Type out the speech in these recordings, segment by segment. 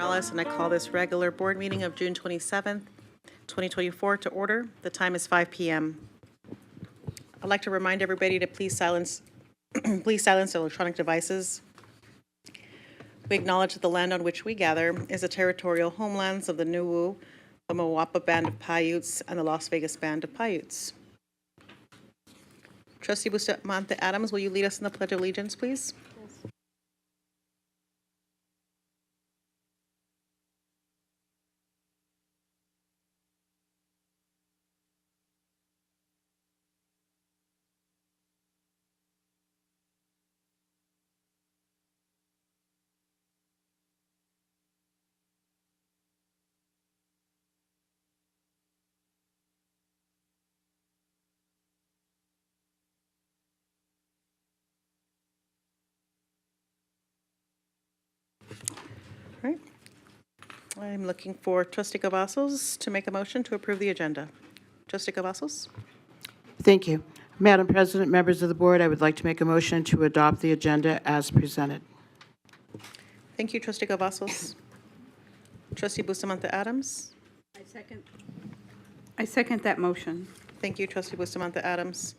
Morales, and I call this regular board meeting of June 27th, 2024 to order. The time is 5 p.m. I'd like to remind everybody to please silence electronic devices. We acknowledge that the land on which we gather is the territorial homelands of the Nuwu, the Mawapa Band of Paiutes, and the Las Vegas Band of Paiutes. Trustee Bustamante Adams, will you lead us in the Pledge of Allegiance, please? All right. I'm looking for Trustee Cavazos to make a motion to approve the agenda. Trustee Cavazos? Thank you. Madam President, members of the board, I would like to make a motion to adopt the agenda as presented. Thank you, Trustee Cavazos. Trustee Bustamante Adams? I second that motion. Thank you, Trustee Bustamante Adams.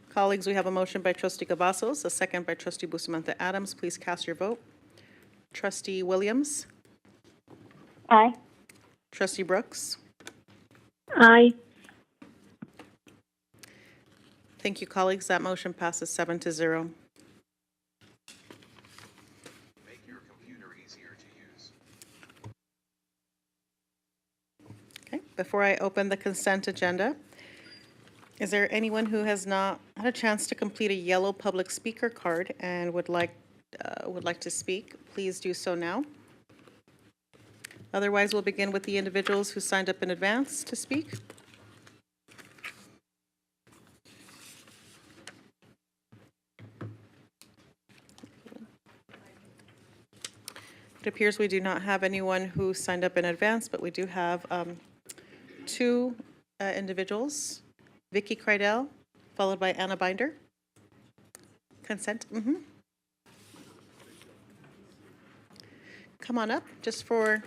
Colleagues, we have a motion by Trustee Cavazos, a second by Trustee Bustamante Adams. Please cast your vote. Trustee Williams? Aye. Trustee Brooks? Aye. Thank you, colleagues. That motion passes 7-0. Make your computer easier to use. Okay, before I open the consent agenda, is there anyone who has not had a chance to complete a yellow public speaker card and would like to speak? Please do so now. Otherwise, we'll begin with the individuals who signed up in advance to speak. It appears we do not have anyone who signed up in advance, but we do have two individuals, Vicky Kreidel, followed by Anna Binder. Consent? Come on up, just for,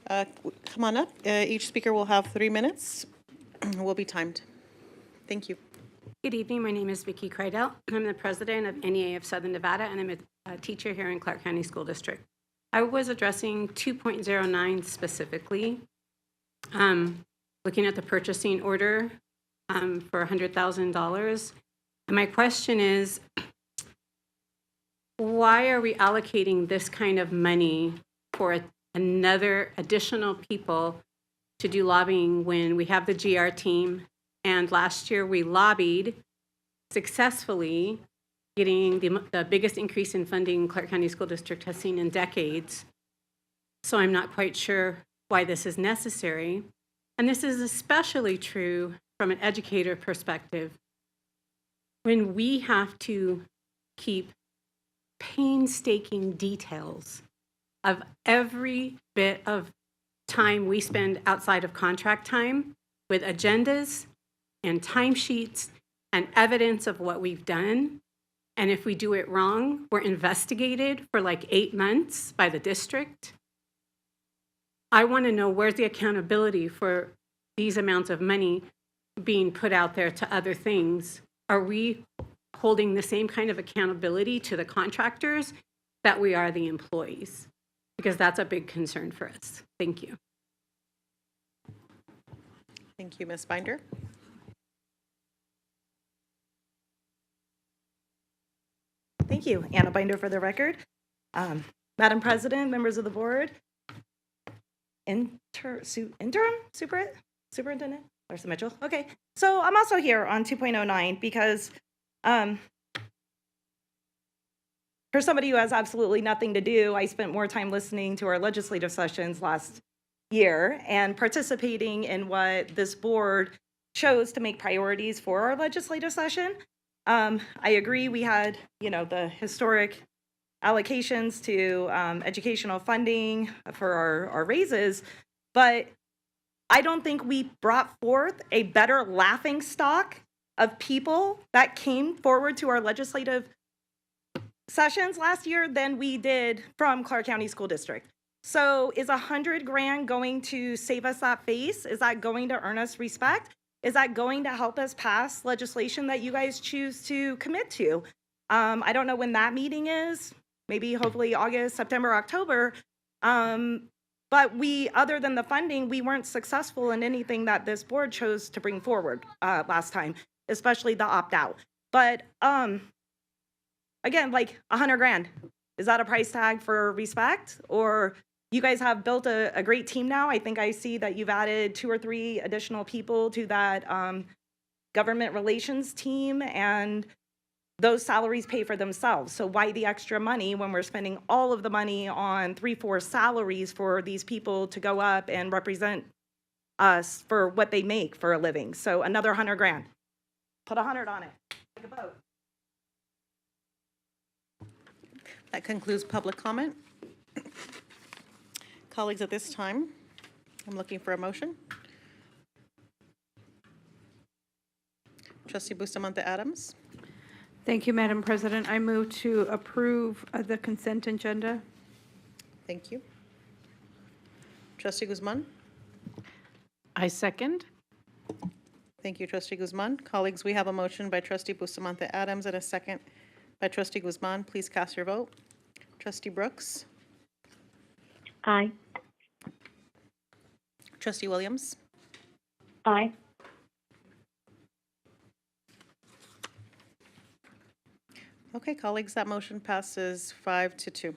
come on up. Each speaker will have 3 minutes. Will be timed. Thank you. Good evening. My name is Vicky Kreidel. I'm the president of NEA of Southern Nevada, and I'm a teacher here in Clark County School District. I was addressing 2.09 specifically, looking at the purchasing order for $100,000. And my question is, why are we allocating this kind of money for another additional people to do lobbying when we have the GR team? And last year we lobbied successfully, getting the biggest increase in funding Clark County School District has seen in decades. So I'm not quite sure why this is necessary. And this is especially true from an educator perspective. When we have to keep painstaking details of every bit of time we spend outside of contract time with agendas and timesheets and evidence of what we've done. And if we do it wrong, we're investigated for like 8 months by the district. I want to know, where's the accountability for these amounts of money being put out there to other things? Are we holding the same kind of accountability to the contractors that we are the employees? Because that's a big concern for us. Thank you. Thank you, Ms. Binder. Thank you. Anna Binder for the record. Madam President, members of the board, Superintendent Larsa Mitchell. Okay, so I'm also here on 2.09 because for somebody who has absolutely nothing to do, I spent more time listening to our legislative sessions last year and participating in what this board chose to make priorities for our legislative session. I agree we had, the historic allocations to educational funding for our raises, but I don't think we brought forth a better laughing stock of people that came forward to our legislative sessions last year than we did from Clark County School District. So is 100 grand going to save us that face? Is that going to earn us respect? Is that going to help us pass legislation that you guys choose to commit to? I don't know when that meeting is, maybe hopefully August, September, October. But other than the funding, we weren't successful in anything that this board chose to bring forward last time, especially the opt-out. But again, like 100 grand, is that a price tag for respect? Or you guys have built a great team now. I think I see that you've added 2 or 3 additional people to that government relations team, and those salaries pay for themselves. So why the extra money when we're spending all of the money on 3-4 salaries for these people to go up and represent us for what they make for a living? So another 100 grand. Put 100 on it. Take a vote. That concludes public comment. Colleagues, at this time, I'm looking for a motion. Trustee Bustamante Adams. Thank you, Madam President. I move to approve the consent agenda. Thank you. Trustee Guzman. I second. Thank you, Trustee Guzman. Colleagues, we have a motion by Trustee Bustamante Adams and a second by Trustee Guzman. Please cast your vote. Trustee Brooks. Aye. Trustee Williams. Aye. Okay, colleagues, that motion passes 5-2.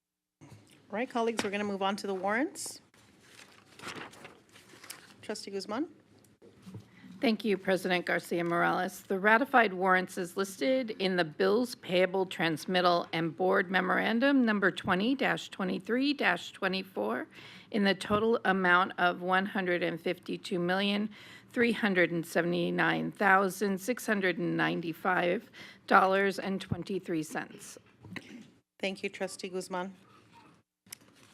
All right, colleagues, we're going to move on to the warrants. Trustee Guzman. Thank you, President Garcia Morales. The ratified warrants is listed in the Bills Payable Transmittal and Board Memorandum Number 20-23-24 in the total amount of $152,379,695.23. Thank you, Trustee Guzman.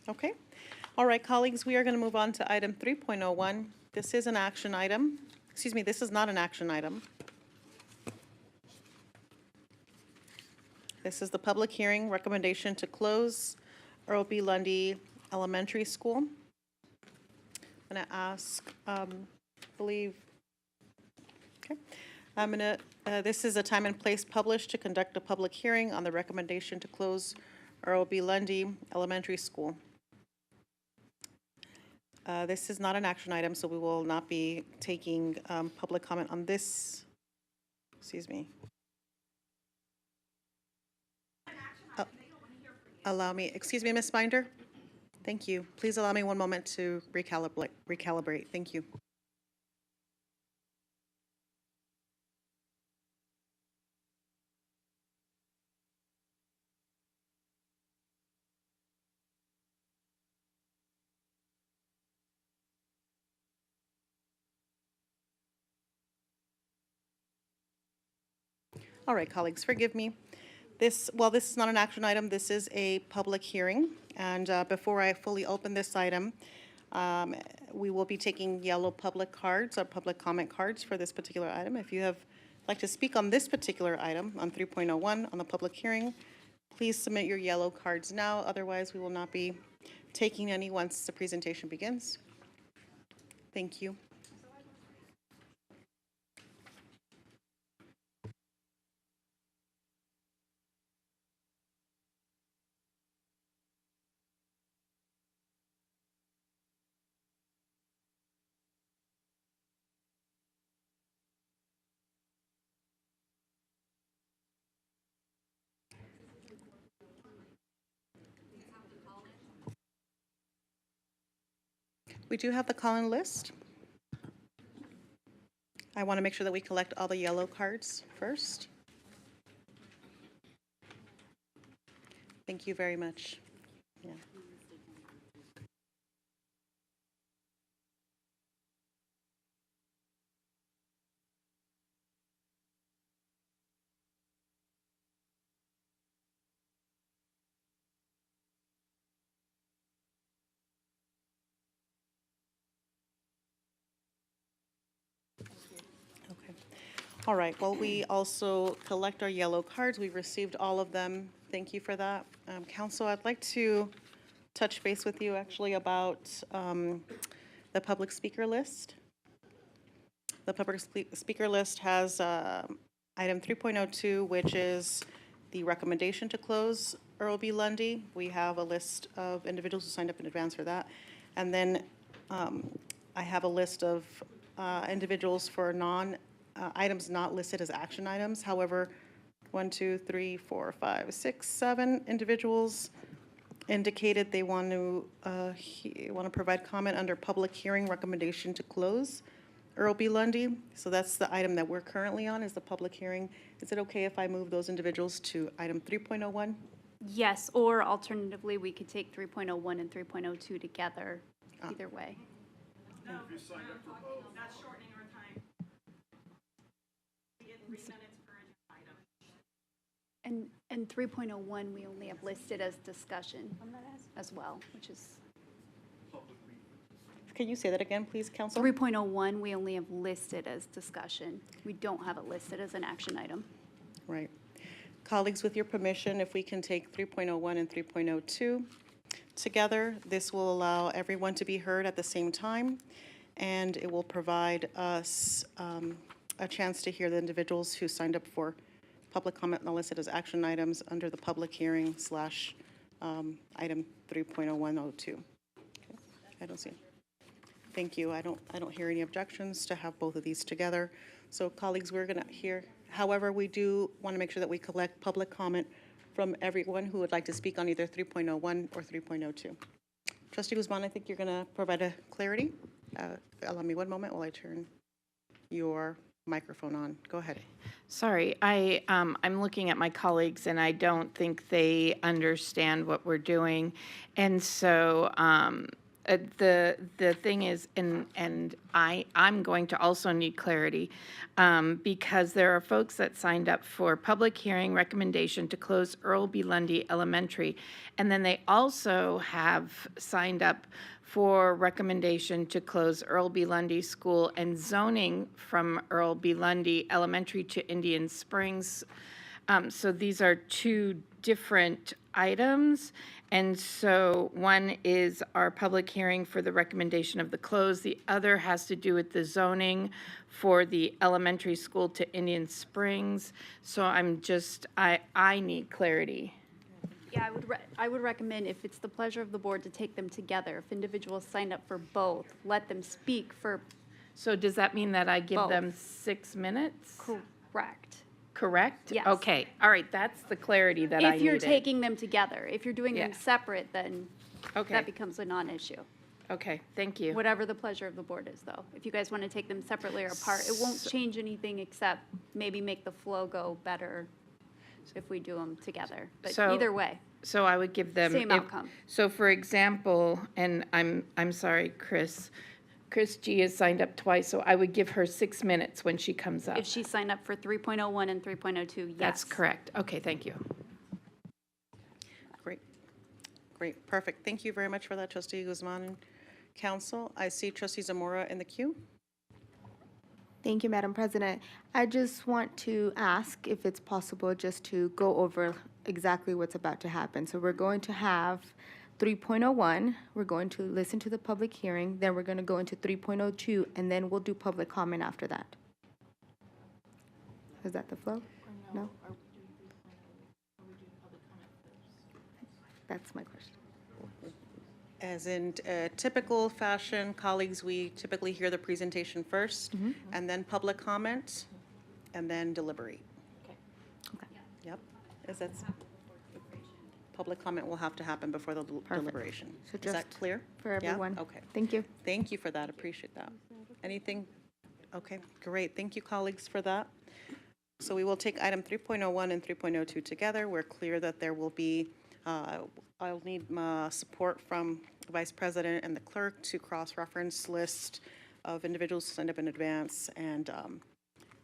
Okay. All right, colleagues, we are going to move on to item 3.01. This is an action item. Excuse me, this is not an action item. This is the public hearing recommendation to close Earl B. Lundy Elementary School. I'm going to ask, believe, okay. This is a time and place published to conduct a public hearing on the recommendation to close Earl B. Lundy Elementary School. This is not an action item, so we will not be taking public comment on this. Excuse me. Allow me, excuse me, Ms. Binder? Thank you. Please allow me one moment to recalibrate. Thank you. All right, colleagues, forgive me. This is not an action item. This is a public hearing. And before I fully open this item, we will be taking yellow public cards or public comment cards for this particular item. If you like to speak on this particular item, on 3.01, on the public hearing, please submit your yellow cards now. Otherwise, we will not be taking any once the presentation begins. Thank you. We do have the call-in list. I want to make sure that we collect all the yellow cards first. Thank you very much. Yeah. Okay. All right, well, we also collect our yellow cards. We received all of them. Thank you for that. Council, I'd like to touch base with you actually about the public speaker list. The public speaker list has item 3.02, which is the recommendation to close Earl B. Lundy. We have a list of individuals who signed up in advance for that. And then I have a list of individuals for items not listed as action items. However, 1, 2, 3, 4, 5, 6, 7 individuals indicated they want to provide comment under public hearing recommendation to close Earl B. Lundy. So that's the item that we're currently on, is the public hearing. Is it okay if I move those individuals to item 3.01? Yes, or alternatively, we could take 3.01 and 3.02 together, either way. That's shortening our time. We get 3 minutes per item. And 3.01, we only have listed as discussion as well, which is, Can you say that again, please, Council? 3.01, we only have listed as discussion. We don't have it listed as an action item. Right. Colleagues, with your permission, if we can take 3.01 and 3.02 together, this will allow everyone to be heard at the same time, and it will provide us a chance to hear the individuals who signed up for public comment not listed as action items under the public hearing / item 3.0102. I don't see it. Thank you. I don't hear any objections to have both of these together. So colleagues, we're going to hear, however, we do want to make sure that we collect public comment from everyone who would like to speak on either 3.01 or 3.02. Trustee Guzman, I think you're going to provide a clarity. Allow me one moment while I turn your microphone on. Go ahead. Sorry, I'm looking at my colleagues, and I don't think they understand what we're doing. And so the thing is, and I'm going to also need clarity, because there are folks that signed up for public hearing recommendation to close Earl B. Lundy Elementary, and then they also have signed up for recommendation to close Earl B. Lundy School and zoning from Earl B. Lundy Elementary to Indian Springs. So these are two different items. And so one is our public hearing for the recommendation of the close. The other has to do with the zoning for the elementary school to Indian Springs. So I need clarity. Yeah, I would recommend, if it's the pleasure of the board, to take them together. If individuals signed up for both, let them speak for So does that mean that I give Both. them 6 minutes? correct. Correct? Yes. Okay, all right, that's the clarity that I If you're needed. taking them together. If you're doing them Yeah. separate, then Okay, that becomes a non-issue. okay, thank you. Whatever the pleasure of the board is, though. If you guys want to take them separately or apart, it won't change anything except maybe make the flow go better if we do them together. But So- either way, So I would give them. Same outcome. So for example, and I'm sorry, Chris G has signed up twice, so I would give her 6 minutes when she comes up. if she signed up for 3.01 and 3.02, yes. That's correct. Okay, thank you. Great. Great. Perfect. Thank you very much for that, Trustee Guzman. Council, I see Trustee Zamora in the queue. Thank you, Madam President. I just want to ask if it's possible just to go over exactly what's about to happen. So we're going to have 3.01, we're going to listen to the public hearing, then we're going to go into 3.02, and then we'll do public comment after that. Is that the flow? No? That's my question. As in typical fashion, colleagues, we typically hear the presentation first, and then public comment, and then deliberate. Okay. Yep. Public comment will have to happen before the deliberation. So Is that just clear? For Yeah? everyone. Okay. Thank you. Thank you for that. Appreciate that. Anything? Okay, great. Thank you, colleagues, for that. So we will take item 3.01 and 3.02 together. We're clear that there will be, I'll need support from the Vice President and the clerk to cross-reference list of individuals who signed up in advance and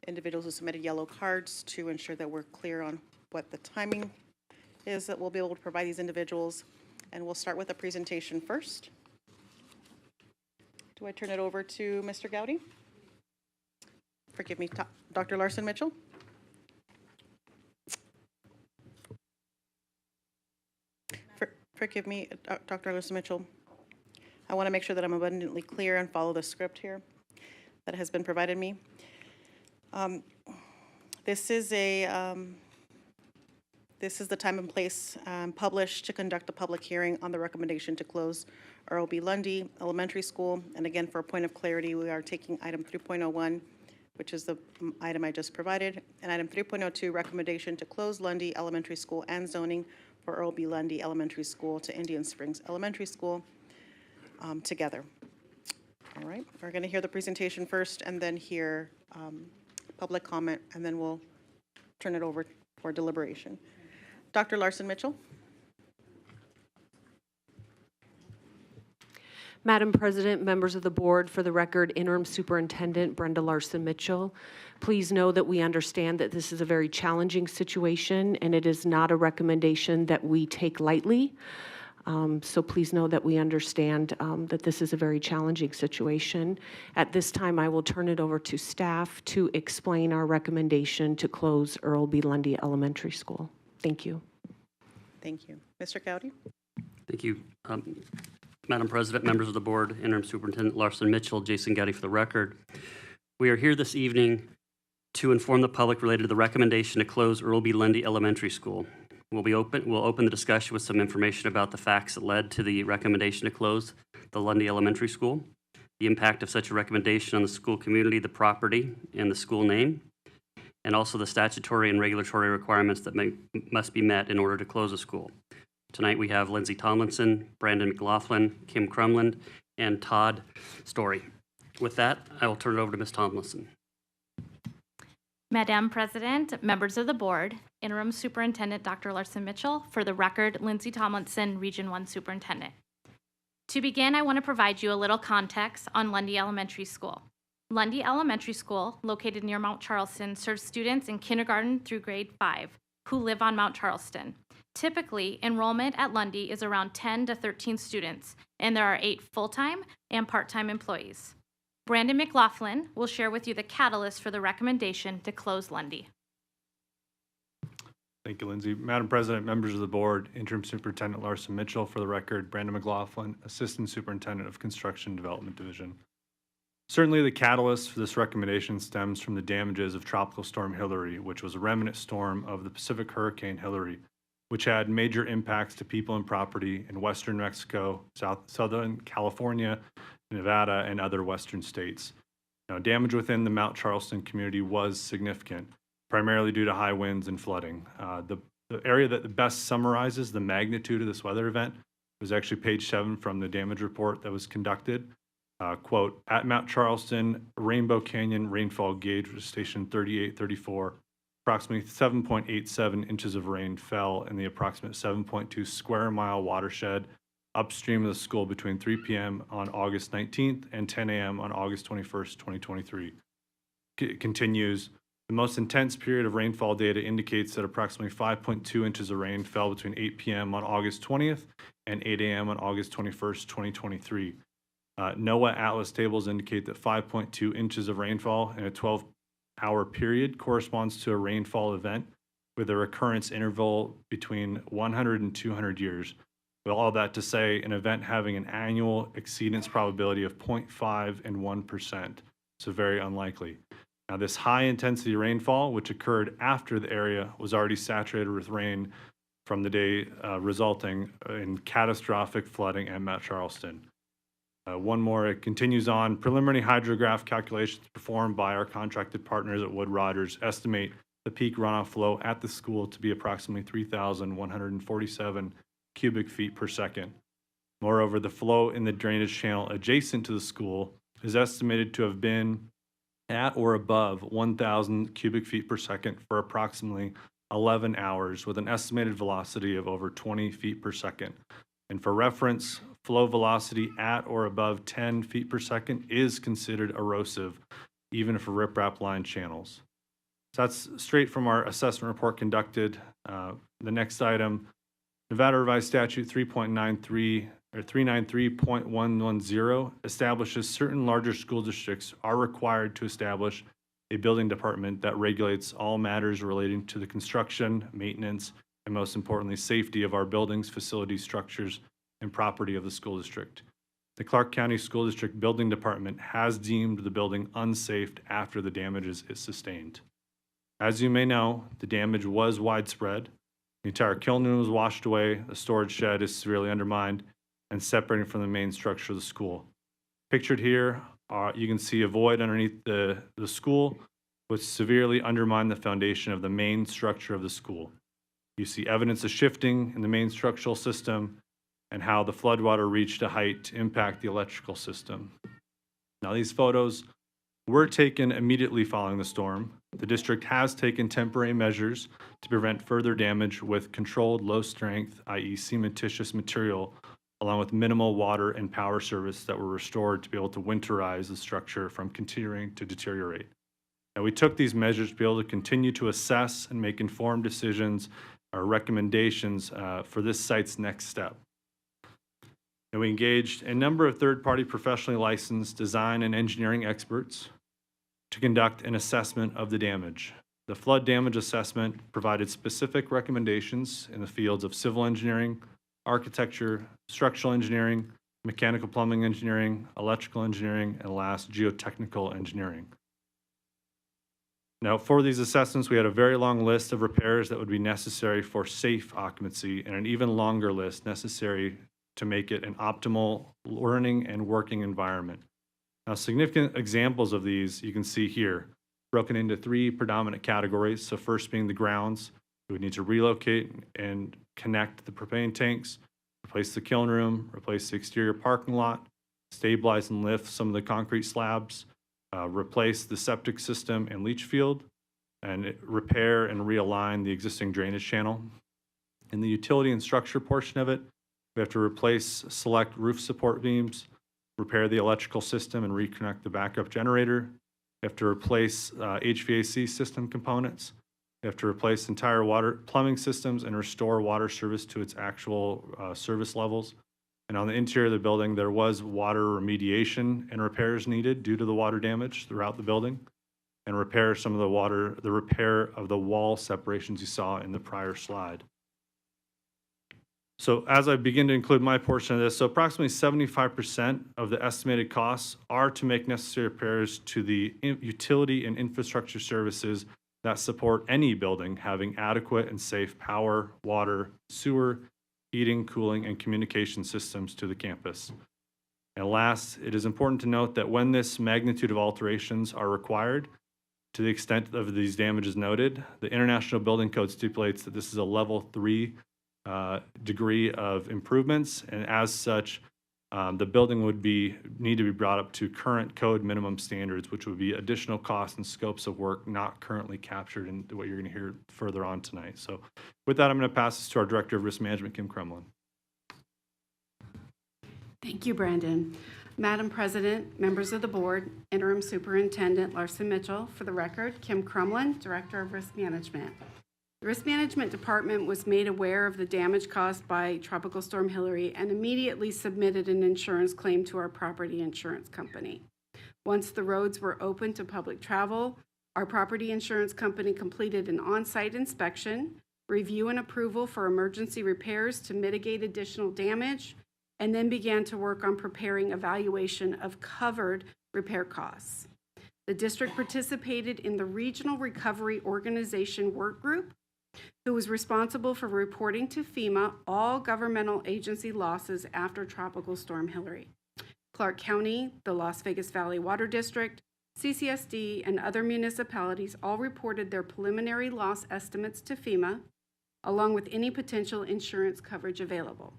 individuals who submitted yellow cards to ensure that we're clear on what the timing is that we'll be able to provide these individuals. And we'll start with a presentation first. Do I turn it over to Mr. Gowdy? forgive me, Dr. Larson Mitchell? Forgive me, Dr. Larson Mitchell. I want to make sure that I'm abundantly clear and follow the script here that has been provided me. This is the time and place published to conduct a public hearing on the recommendation to close Earl B. Lundy Elementary School. And again, for a point of clarity, we are taking item 3.01, which is the item I just provided, and item 3.02, recommendation to close Lundy Elementary School and zoning for Earl B. Lundy Elementary School to Indian Springs Elementary School together. All right, we're going to hear the presentation first and then hear public comment, and then we'll turn it over for deliberation. Dr. Larson Mitchell. Madam President, members of the board, for the record, Interim Superintendent Brenda Larson Mitchell. Please know that we understand that this is a very challenging situation, and it is not a recommendation that we take lightly. So please know that we understand that this is a very challenging situation. At this time, I will turn it over to staff to explain our recommendation to close Earl B. Lundy Elementary School. Thank you. Thank you. Mr. Cowdy? Thank you. Madam President, members of the board, Interim Superintendent Larson Mitchell, Jason Gowdy for the record. We are here this evening to inform the public related to the recommendation to close Earl B. Lundy Elementary School. We'll open the discussion with some information about the facts that led to the recommendation to close the Lundy Elementary School, the impact of such a recommendation on the school community, the property, and the school name, and also the statutory and regulatory requirements that must be met in order to close a school. Tonight we have Lindsay Tomlinson, Brandon McLaughlin, Kim Crumland, and Todd Story. With that, I will turn it over to Ms. Tomlinson. Madam President, members of the board, Interim Superintendent Dr. Larson Mitchell, for the record, Lindsay Tomlinson, Region 1 Superintendent. To begin, I want to provide you a little context on Lundy Elementary School. Lundy Elementary School, located near Mount Charleston, serves students in kindergarten through grade 5 who live on Mount Charleston. Typically, enrollment at Lundy is around 10 to 13 students, and there are 8 full-time and part-time employees. Brandon McLaughlin will share with you the catalyst for the recommendation to close Lundy. Thank you, Lindsay. Madam President, members of the board, Interim Superintendent Larson Mitchell, for the record, Brandon McLaughlin, Assistant Superintendent of Construction Development Division. Certainly the catalyst for this recommendation stems from the damages of Tropical Storm Hilary, which was a remnant storm of the Pacific Hurricane Hilary, which had major impacts to people and property in western Mexico, southern California, Nevada, and other western states. Now, damage within the Mount Charleston community was significant, primarily due to high winds and flooding. The area that best summarizes the magnitude of this weather event was actually page 7 from the damage report that was conducted. Quote, at Mount Charleston, Rainbow Canyon rainfall gauge was station 3834. Approximately 7.87 inches of rain fell in the approximate 7.2 square mile watershed upstream of the school between 3 p.m. on August 19th and 10 a.m. on August 21st, 2023. It continues, the most intense period of rainfall data indicates that approximately 5.2 inches of rain fell between 8 p.m. on August 20th and 8 a.m. on August 21st, 2023. NOAA Atlas tables indicate that 5.2 inches of rainfall in a 12-hour period corresponds to a rainfall event with a recurrence interval between 100 and 200 years. With all that to say, an event having an annual exceedance probability of 0.5 and 1%, so very unlikely. Now, this high-intensity rainfall, which occurred after the area was already saturated with rain from the day, resulting in catastrophic flooding at Mount Charleston. One more, it continues on. Preliminary hydrograph calculations performed by our contracted partners at Wood Rogers estimate the peak runoff flow at the school to be approximately 3,147 cubic feet per second. Moreover, the flow in the drainage channel adjacent to the school is estimated to have been at or above 1,000 cubic feet per second for approximately 11 hours with an estimated velocity of over 20 feet per second. And for reference, flow velocity at or above 10 feet per second is considered erosive, even for riprap line channels. So that's straight from our assessment report conducted. The next item, Nevada Revised Statute 3.93 or 393.110 establishes certain larger school districts are required to establish a building department that regulates all matters relating to the construction, maintenance, and most importantly, safety of our buildings, facilities, structures, and property of the school district. The Clark County School District Building Department has deemed the building unsafe after the damages it sustained. As you may know, the damage was widespread. The entire kiln room was washed away, the storage shed is severely undermined, and separating from the main structure of the school. Pictured here, you can see a void underneath the school, which severely undermined the foundation of the main structure of the school. You see evidence of shifting in the main structural system and how the floodwater reached a height to impact the electrical system. Now, these photos were taken immediately following the storm. The district has taken temporary measures to prevent further damage with controlled low-strength, i.e. cementitious material, along with minimal water and power service that were restored to be able to winterize the structure from continuing to deteriorate. And we took these measures to be able to continue to assess and make informed decisions or recommendations for this site's next step. And we engaged a number of third-party professionally licensed design and engineering experts to conduct an assessment of the damage. The flood damage assessment provided specific recommendations in the fields of civil engineering, architecture, structural engineering, mechanical plumbing engineering, electrical engineering, and last, geotechnical engineering. Now, for these assessments, we had a very long list of repairs that would be necessary for safe occupancy and an even longer list necessary to make it an optimal learning and working environment. Now, significant examples of these you can see here, broken into three predominant categories. So first being the grounds, we would need to relocate and connect the propane tanks, replace the kiln room, replace the exterior parking lot, stabilize and lift some of the concrete slabs, replace the septic system and leach field, and repair and realign the existing drainage channel. In the utility and structure portion of it, we have to replace select roof support beams, repair the electrical system and reconnect the backup generator. We have to replace HVAC system components. We have to replace entire water plumbing systems and restore water service to its actual service levels. And on the interior of the building, there was water remediation and repairs needed due to the water damage throughout the building, and repair some of the repair of the wall separations you saw in the prior slide. So as I begin to include my portion of this, so approximately 75% of the estimated costs are to make necessary repairs to the utility and infrastructure services that support any building having adequate and safe power, water, sewer, heating, cooling, and communication systems to the campus. And last, it is important to note that when this magnitude of alterations are required, to the extent of these damages noted, the International Building Code stipulates that this is a level 3 degree of improvements, and as such, the building would need to be brought up to current code minimum standards, which would be additional costs and scopes of work not currently captured in what you're going to hear further on tonight. So with that, I'm going to pass this to our Director of Risk Management, Kim Kremlin. Thank you, Brandon. Madam President, members of the board, Interim Superintendent Larson Mitchell. For the record, Kim Kremlin, Director of Risk Management. The Risk Management Department was made aware of the damage caused by Tropical Storm Hilary and immediately submitted an insurance claim to our property insurance company. Once the roads were open to public travel, our property insurance company completed an on-site inspection, review and approval for emergency repairs to mitigate additional damage, and then began to work on preparing evaluation of covered repair costs. The district participated in the Regional Recovery Organization Work Group, who was responsible for reporting to FEMA all governmental agency losses after Tropical Storm Hilary. Clark County, the Las Vegas Valley Water District, CCSD, and other municipalities all reported their preliminary loss estimates to FEMA, along with any potential insurance coverage available.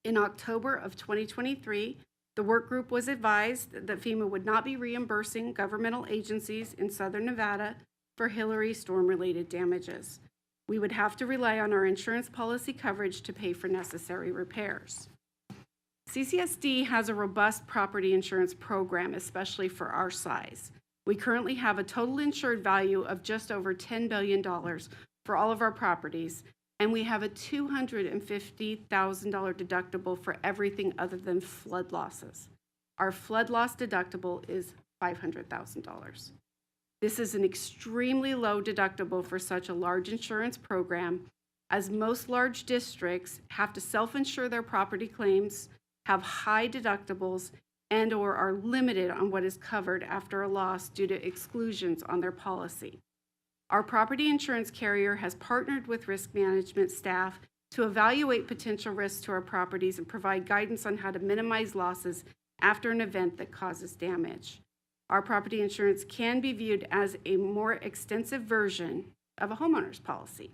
In October of 2023, the work group was advised that FEMA would not be reimbursing governmental agencies in Southern Nevada for Hilary storm-related damages. We would have to rely on our insurance policy coverage to pay for necessary repairs. CCSD has a robust property insurance program, especially for our size. We currently have a total insured value of just over $10 billion for all of our properties, and we have a $250,000 deductible for everything other than flood losses. Our flood loss deductible is $500,000. This is an extremely low deductible for such a large insurance program, as most large districts have to self-insure their property claims, have high deductibles, and/or are limited on what is covered after a loss due to exclusions on their policy. Our property insurance carrier has partnered with risk management staff to evaluate potential risks to our properties and provide guidance on how to minimize losses after an event that causes damage. Our property insurance can be viewed as a more extensive version of a homeowner's policy.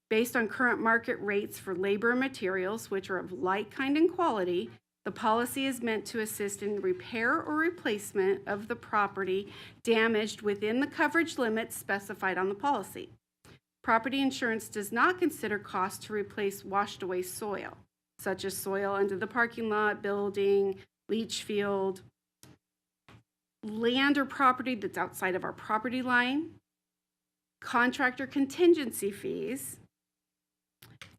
Based on current market rates for labor and materials, which are of like kind and quality, the policy is meant to assist in repair or replacement of the property damaged within the coverage limits specified on the policy. Property insurance does not consider costs to replace washed away soil, such as soil under the parking lot, building, leach field, land or property that's outside of our property line, contractor contingency fees,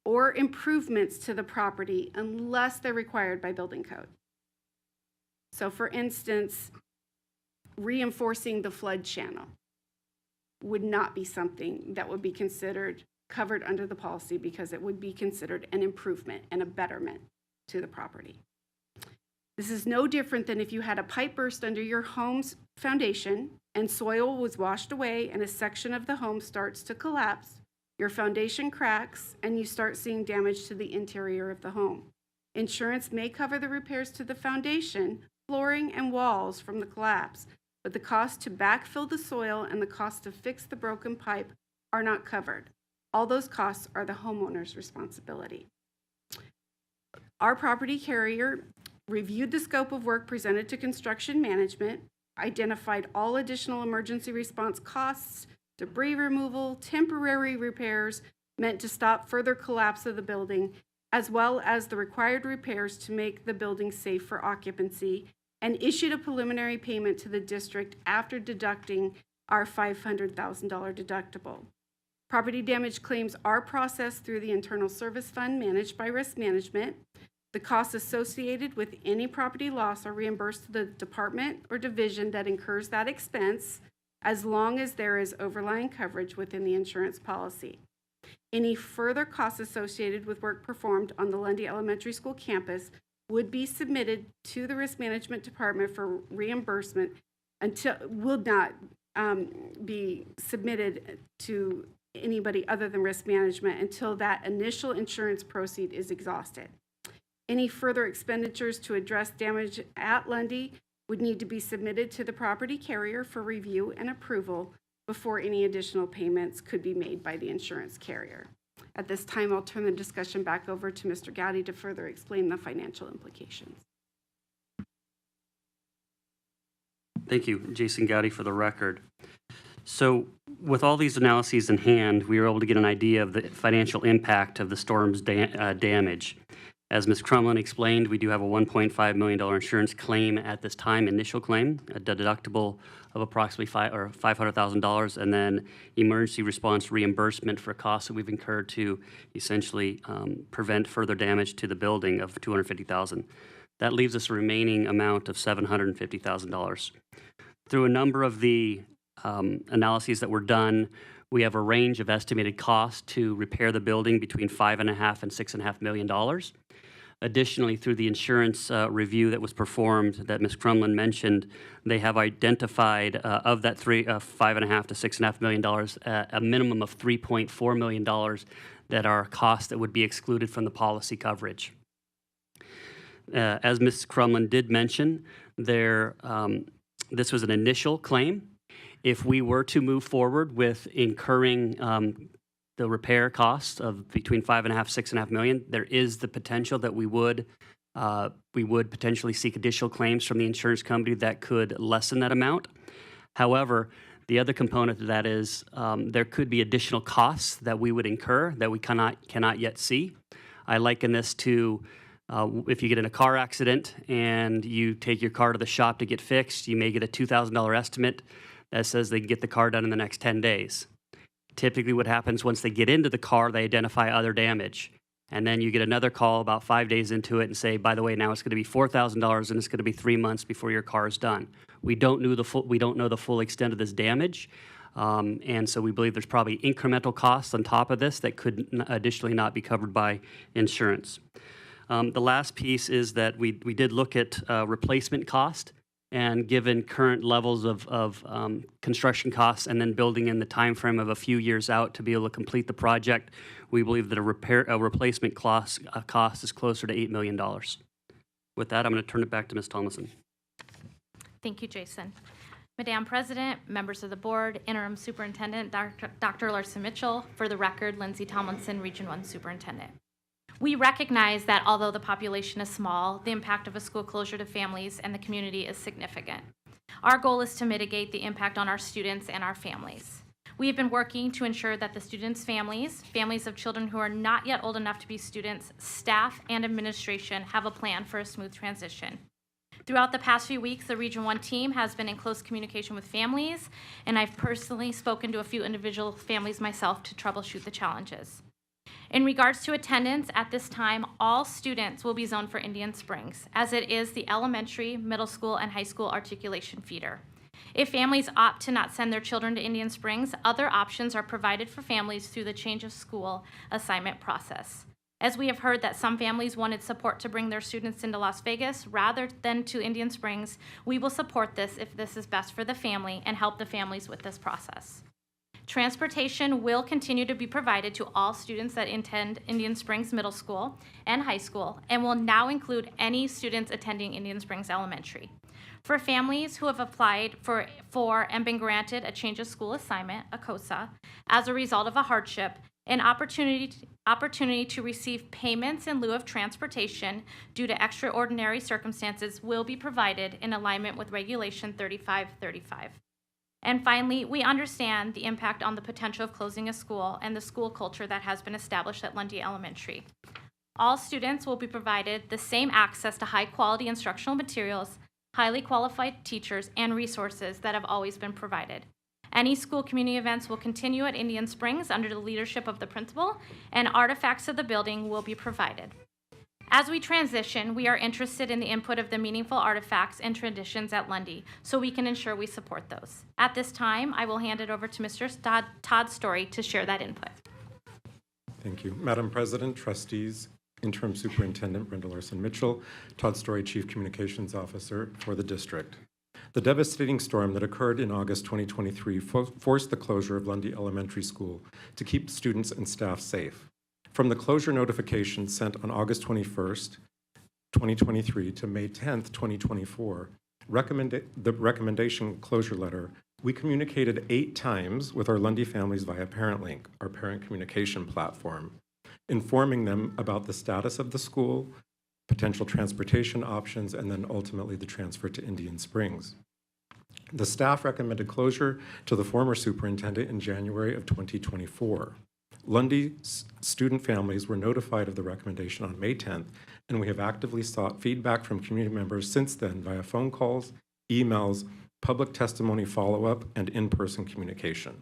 or improvements to the property unless they're required by building code. So for instance, reinforcing the flood channel would not be something that would be considered covered under the policy because it would be considered an improvement and a betterment to the property. This is no different than if you had a pipe burst under your home's foundation and soil was washed away and a section of the home starts to collapse. Your foundation cracks, and you start seeing damage to the interior of the home. Insurance may cover the repairs to the foundation, flooring, and walls from the collapse, but the cost to backfill the soil and the cost to fix the broken pipe are not covered. All those costs are the homeowner's responsibility. Our property carrier reviewed the scope of work presented to construction management, identified all additional emergency response costs, debris removal, temporary repairs meant to stop further collapse of the building, as well as the required repairs to make the building safe for occupancy, and issued a preliminary payment to the district after deducting our $500,000 deductible. Property damage claims are processed through the Internal Service Fund managed by Risk Management. The costs associated with any property loss are reimbursed to the department or division that incurs that expense, as long as there is overlying coverage within the insurance policy. Any further costs associated with work performed on the Lundy Elementary School campus would be submitted to the Risk Management Department for reimbursement until will not be submitted to anybody other than Risk Management until that initial insurance proceed is exhausted. Any further expenditures to address damage at Lundy would need to be submitted to the property carrier for review and approval before any additional payments could be made by the insurance carrier. At this time, I'll turn the discussion back over to Mr. Gowdy to further explain the financial implications. Thank you, Jason Gowdy, for the record. So with all these analyses in hand, we were able to get an idea of the financial impact of the storm's damage. As Ms. Crumlin explained, we do have a $1.5 million insurance claim at this time, initial claim, a deductible of approximately $500,000, and then emergency response reimbursement for costs that we've incurred to essentially prevent further damage to the building of $250,000. That leaves us a remaining amount of $750,000. Through a number of the analyses that were done, we have a range of estimated costs to repair the building between $5.5 and $6.5 million. Additionally, through the insurance review that was performed that Ms. Crumlin mentioned, they have identified of that $5.5 to $6.5 million, a minimum of $3.4 million that are costs that would be excluded from the policy coverage. As Ms. Crumlin did mention, this was an initial claim. If we were to move forward with incurring the repair costs of between $5.5 and $6.5 million, there is the potential that we would potentially seek additional claims from the insurance company that could lessen that amount. However, the other component to that is there could be additional costs that we would incur that we cannot yet see. I liken this to if you get in a car accident and you take your car to the shop to get fixed, you may get a $2,000 estimate that says they can get the car done in the next 10 days. Typically what happens once they get into the car, they identify other damage. And then you get another call about 5 days into it and say, by the way, now it's going to be $4,000 and it's going to be 3 months before your car is done. We don't know the full extent of this damage. And so we believe there's probably incremental costs on top of this that could additionally not be covered by insurance. The last piece is that we did look at replacement cost, and given current levels of construction costs and then building in the time frame of a few years out to be able to complete the project, we believe that a replacement cost is closer to $8 million. With that, I'm going to turn it back to Ms. Thomason. Thank you, Jason. Madam President, members of the board, Interim Superintendent Dr. Larson Mitchell, for the record, Lindsay Tomlinson, Region 1 Superintendent. We recognize that although the population is small, the impact of a school closure to families and the community is significant. Our goal is to mitigate the impact on our students and our families. We have been working to ensure that the students' families of children who are not yet old enough to be students, staff, and administration have a plan for a smooth transition. Throughout the past few weeks, the Region 1 team has been in close communication with families, and I've personally spoken to a few individual families myself to troubleshoot the challenges. In regards to attendance, at this time, all students will be zoned for Indian Springs, as it is the elementary, middle school, and high school articulation feeder. If families opt to not send their children to Indian Springs, other options are provided for families through the change of school assignment process. As we have heard that some families wanted support to bring their students into Las Vegas rather than to Indian Springs, we will support this if this is best for the family and help the families with this process. Transportation will continue to be provided to all students that attend Indian Springs Middle School and High School, and will now include any students attending Indian Springs Elementary. For families who have applied for and been granted a change of school assignment, a COSA, as a result of a hardship, an opportunity to receive payments in lieu of transportation due to extraordinary circumstances will be provided in alignment with Regulation 3535. And finally, we understand the impact on the potential of closing a school and the school culture that has been established at Lundy Elementary. All students will be provided the same access to high-quality instructional materials, highly qualified teachers, and resources that have always been provided. Any school community events will continue at Indian Springs under the leadership of the principal, and artifacts of the building will be provided. As we transition, we are interested in the input of the meaningful artifacts and traditions at Lundy, so we can ensure we support those. At this time, I will hand it over to Mr. Todd Story to share that input. Thank you. Madam President, trustees, Interim Superintendent Brenda Larson Mitchell, Todd Story, Chief Communications Officer for the district. The devastating storm that occurred in August 2023 forced the closure of Lundy Elementary School to keep students and staff safe. From the closure notification sent on August 21st, 2023 to May 10th, 2024, the recommendation closure letter, we communicated 8 times with our Lundy families via ParentLink, our parent communication platform, informing them about the status of the school, potential transportation options, and then ultimately the transfer to Indian Springs. The staff recommended closure to the former superintendent in January of 2024. Lundy student families were notified of the recommendation on May 10th, and we have actively sought feedback from community members since then via phone calls, emails, public testimony follow-up, and in-person communication.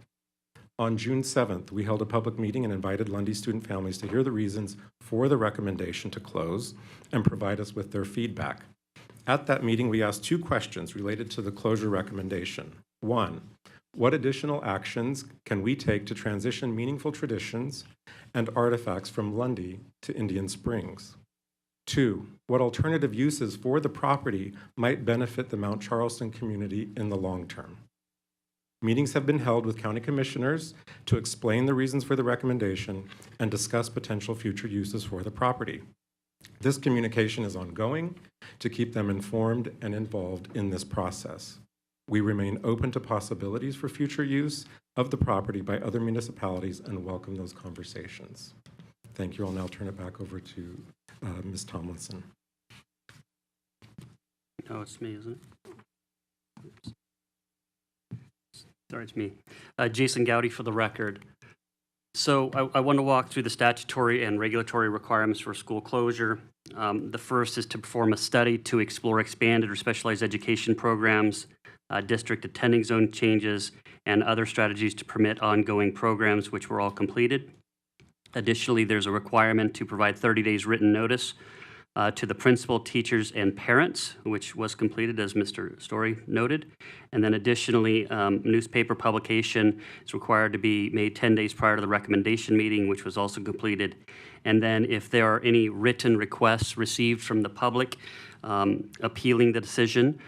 On June 7th, we held a public meeting and invited Lundy student families to hear the reasons for the recommendation to close and provide us with their feedback. At that meeting, we asked 2 questions related to the closure recommendation. 1, what additional actions can we take to transition meaningful traditions and artifacts from Lundy to Indian Springs? 2, what alternative uses for the property might benefit the Mount Charleston community in the long term? Meetings have been held with county commissioners to explain the reasons for the recommendation and discuss potential future uses for the property. This communication is ongoing to keep them informed and involved in this process. We remain open to possibilities for future use of the property by other municipalities and welcome those conversations. Thank you. I'll now turn it back over to Ms. Tomlinson. Oh, it's me, isn't it? Oops. Sorry, it's me. Jason Gowdy for the record. So I want to walk through the statutory and regulatory requirements for school closure. The first is to perform a study to explore expanded or specialized education programs, district attending zone changes, and other strategies to permit ongoing programs, which were all completed. Additionally, there's a requirement to provide 30 days written notice to the principal, teachers, and parents, which was completed, as Mr. Story noted. And then additionally, newspaper publication is required to be made 10 days prior to the recommendation meeting, which was also completed. And then if there are any written requests received from the public appealing the decision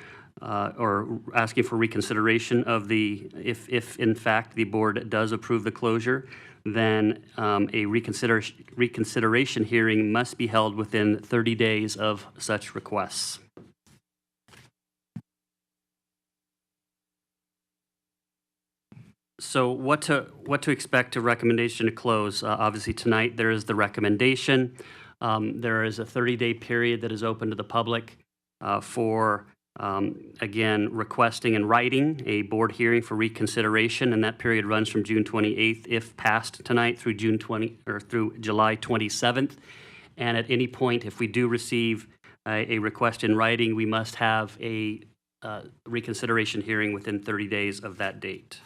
or asking for reconsideration of if in fact the board does approve the closure, then a reconsideration hearing must be held within 30 days of such requests. So what to expect a recommendation to close? Obviously tonight there is the recommendation. There is a 30-day period that is open to the public for again, requesting in writing a board hearing for reconsideration, and that period runs from June 28th, if passed tonight, through through July 27th. And at any point, if we do receive a request in writing, we must have a reconsideration hearing within 30 days of that date.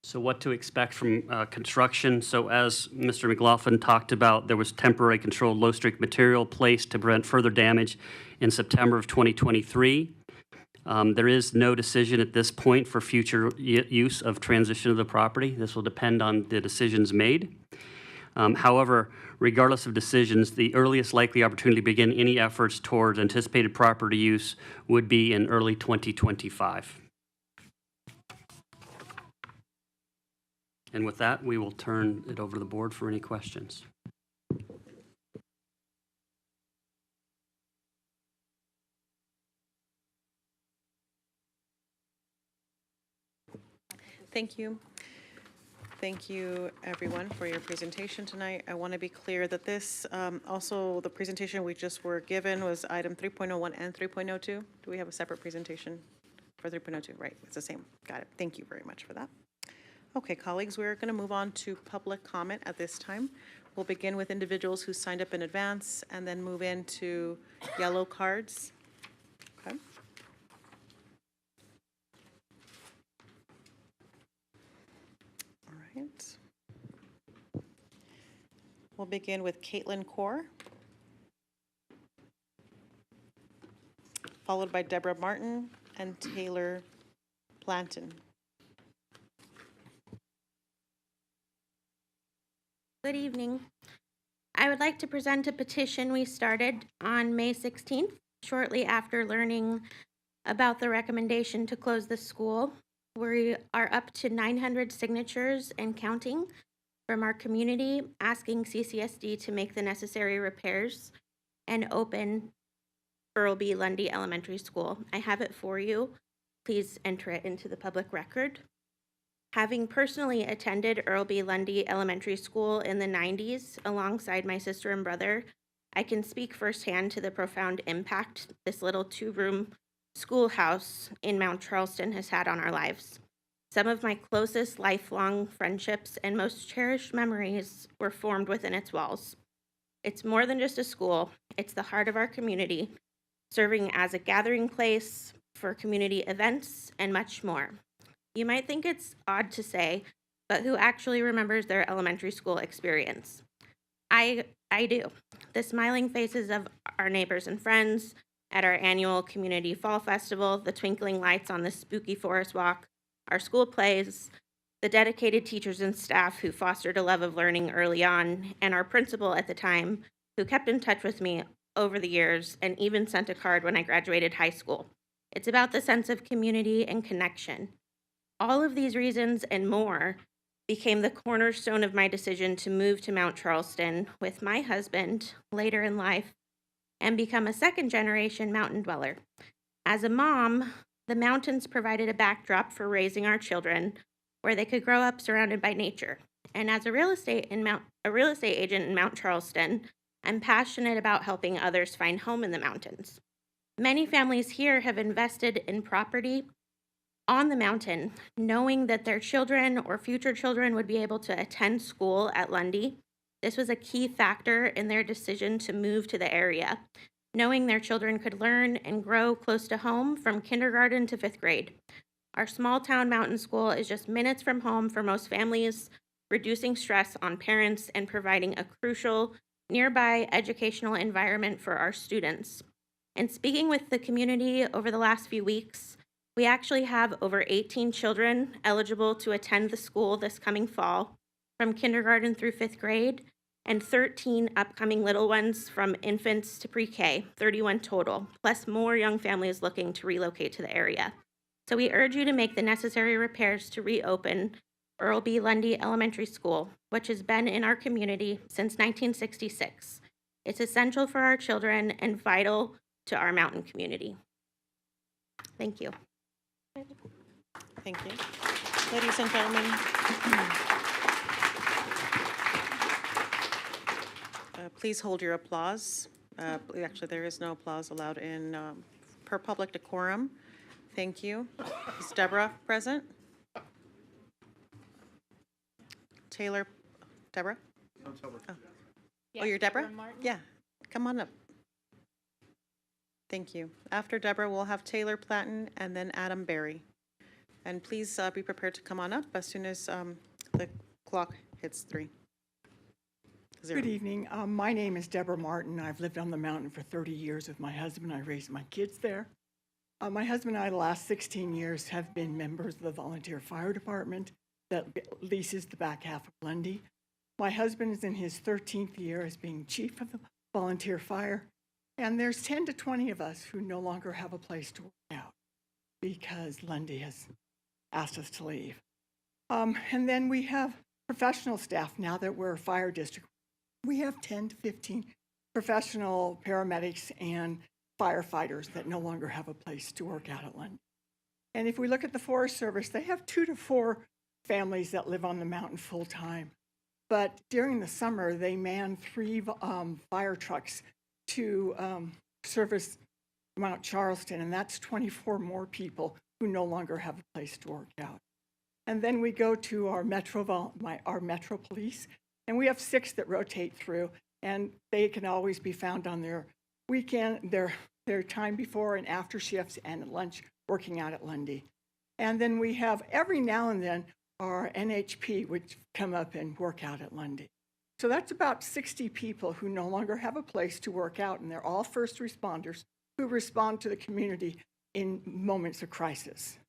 So what to expect from construction? So as Mr. McLaughlin talked about, there was temporary controlled low-strength material placed to prevent further damage in September of 2023. There is no decision at this point for future use of transition of the property. This will depend on the decisions made. However, regardless of decisions, the earliest likely opportunity to begin any efforts towards anticipated property use would be in early 2025. And with that, we will turn it over to the board for any questions. Thank you. Thank you, everyone, for your presentation tonight. I want to be clear that this, also the presentation we just were given was item 3.01 and 3.02. Do we have a separate presentation for 3.02? Right, it's the same. Got it. Thank you very much for that. Okay, colleagues, we're going to move on to public comment at this time. We'll begin with individuals who signed up in advance and then move into yellow cards. Okay. All right. We'll begin with Caitlin Kaur, followed by Deborah Martin and Taylor Planton. Good evening. I would like to present a petition we started on May 16th, shortly after learning about the recommendation to close the school. We are up to 900 signatures and counting from our community asking CCSD to make the necessary repairs and open Earl B. Lundy Elementary School. I have it for you. Please enter it into the public record. Having personally attended Earl B. Lundy Elementary School in the 90s alongside my sister and brother, I can speak firsthand to the profound impact this little two-room schoolhouse in Mount Charleston has had on our lives. Some of my closest lifelong friendships and most cherished memories were formed within its walls. It's more than just a school, it's the heart of our community, serving as a gathering place for community events and much more. You might think it's odd to say, but who actually remembers their elementary school experience? I do. The smiling faces of our neighbors and friends at our annual community fall festival, the twinkling lights on the spooky forest walk, our school plays, the dedicated teachers and staff who fostered a love of learning early on, and our principal at the time who kept in touch with me over the years and even sent a card when I graduated high school. It's about the sense of community and connection. All of these reasons and more became the cornerstone of my decision to move to Mount Charleston with my husband later in life and become a second-generation mountain dweller. As a mom, the mountains provided a backdrop for raising our children where they could grow up surrounded by nature. And as a real estate agent in Mount Charleston, I'm passionate about helping others find home in the mountains. Many families here have invested in property on the mountain, knowing that their children or future children would be able to attend school at Lundy. This was a key factor in their decision to move to the area, knowing their children could learn and grow close to home from kindergarten to 5th grade. Our small town mountain school is just minutes from home for most families, reducing stress on parents, and providing a crucial nearby educational environment for our students. And speaking with the community over the last few weeks, we actually have over 18 children eligible to attend the school this coming fall, from kindergarten through 5th grade, and 13 upcoming little ones from infants to pre-K, 31 total, plus more young families looking to relocate to the area. So we urge you to make the necessary repairs to reopen Earl B. Lundy Elementary School, which has been in our community since 1966. It's essential for our children and vital to our mountain community. Thank you. Thank you. Ladies and gentlemen, please hold your applause. Actually, there is no applause allowed in per public decorum. Thank you. Is Deborah present? Taylor, Deborah? Oh, you're Deborah? Yeah, come on up. Thank you. After Deborah, we'll have Taylor Platten and then Adam Berry. And please be prepared to come on up as soon as the clock hits 3. Good evening. My name is Deborah Martin. I've lived on the mountain for 30 years with my husband. I raised my kids there. My husband and I, the last 16 years, have been members of the volunteer fire department that leases the back half of Lundy. My husband is in his 13th year as being chief of the volunteer fire. And there's 10 to 20 of us who no longer have a place to work out because Lundy has asked us to leave. And then we have professional staff now that we're a fire district. We have 10 to 15 professional paramedics and firefighters that no longer have a place to work out at Lundy. And if we look at the Forest Service, they have 2 to 4 families that live on the mountain full time. But during the summer, they man 3 fire trucks to service Mount Charleston, and that's 24 more people who no longer have a place to work out. And then we go to our Metro Police, and we have 6 that rotate through, and they can always be found on their weekend, their time before and after shifts and at lunch working out at Lundy. And then we have every now and then our NHP, which come up and work out at Lundy. So that's about 60 people who no longer have a place to work out, and they're all first responders who respond to the community in moments of crisis.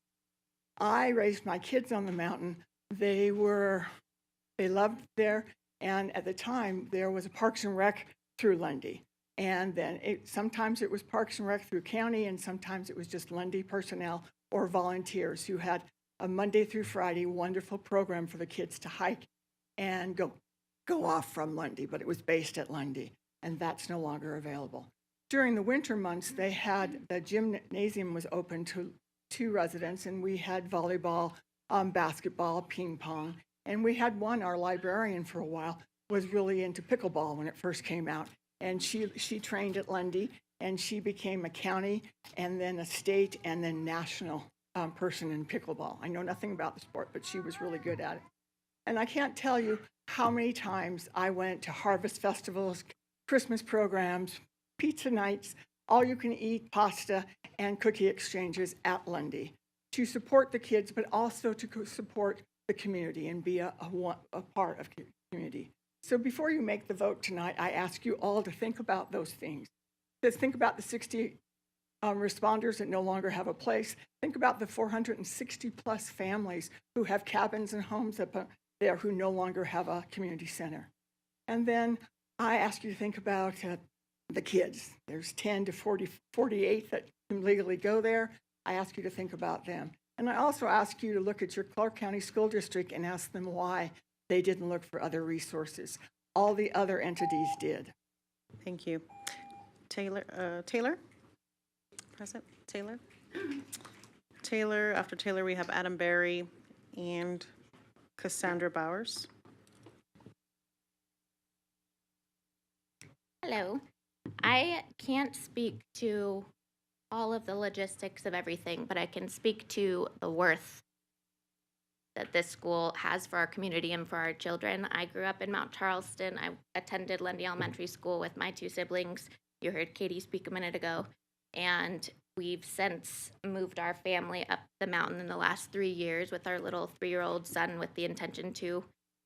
I raised my kids on the mountain. They loved there, and at the time, there was a Parks and Rec through Lundy. And then sometimes it was Parks and Rec through county, and sometimes it was just Lundy personnel or volunteers who had a Monday through Friday wonderful program for the kids to hike and go off from Lundy, but it was based at Lundy, and that's no longer available. During the winter months, the gymnasium was open to residents, and we had volleyball, basketball, ping pong, and we had our librarian for a while, was really into pickleball when it first came out, and she trained at Lundy, and she became a county, and then a state, and then national person in pickleball. I know nothing about the sport, but she was really good at it. And I can't tell you how many times I went to harvest festivals, Christmas programs, pizza nights, all-you-can-eat pasta and cookie exchanges at Lundy to support the kids, but also to support the community and be a part of the community. So before you make the vote tonight, I ask you all to think about those things. Just think about the 60 responders that no longer have a place. Think about the 460-plus families who have cabins and homes up there who no longer have a community center. And then I ask you to think about the kids. There's 10 to 48 that can legally go there. I ask you to think about them. And I also ask you to look at your Clark County School District and ask them why they didn't look for other resources. All the other entities did. Thank you. Taylor? Present? Taylor? Taylor, after Taylor, we have Adam Berry and Cassandra Bowers. Hello. I can't speak to all of the logistics of everything, but I can speak to the worth that this school has for our community and for our children. I grew up in Mount Charleston. I attended Lundy Elementary School with my 2 siblings. You heard Katie speak a minute ago. And we've since moved our family up the mountain in the last 3 years with our little 3-year-old son with the intention to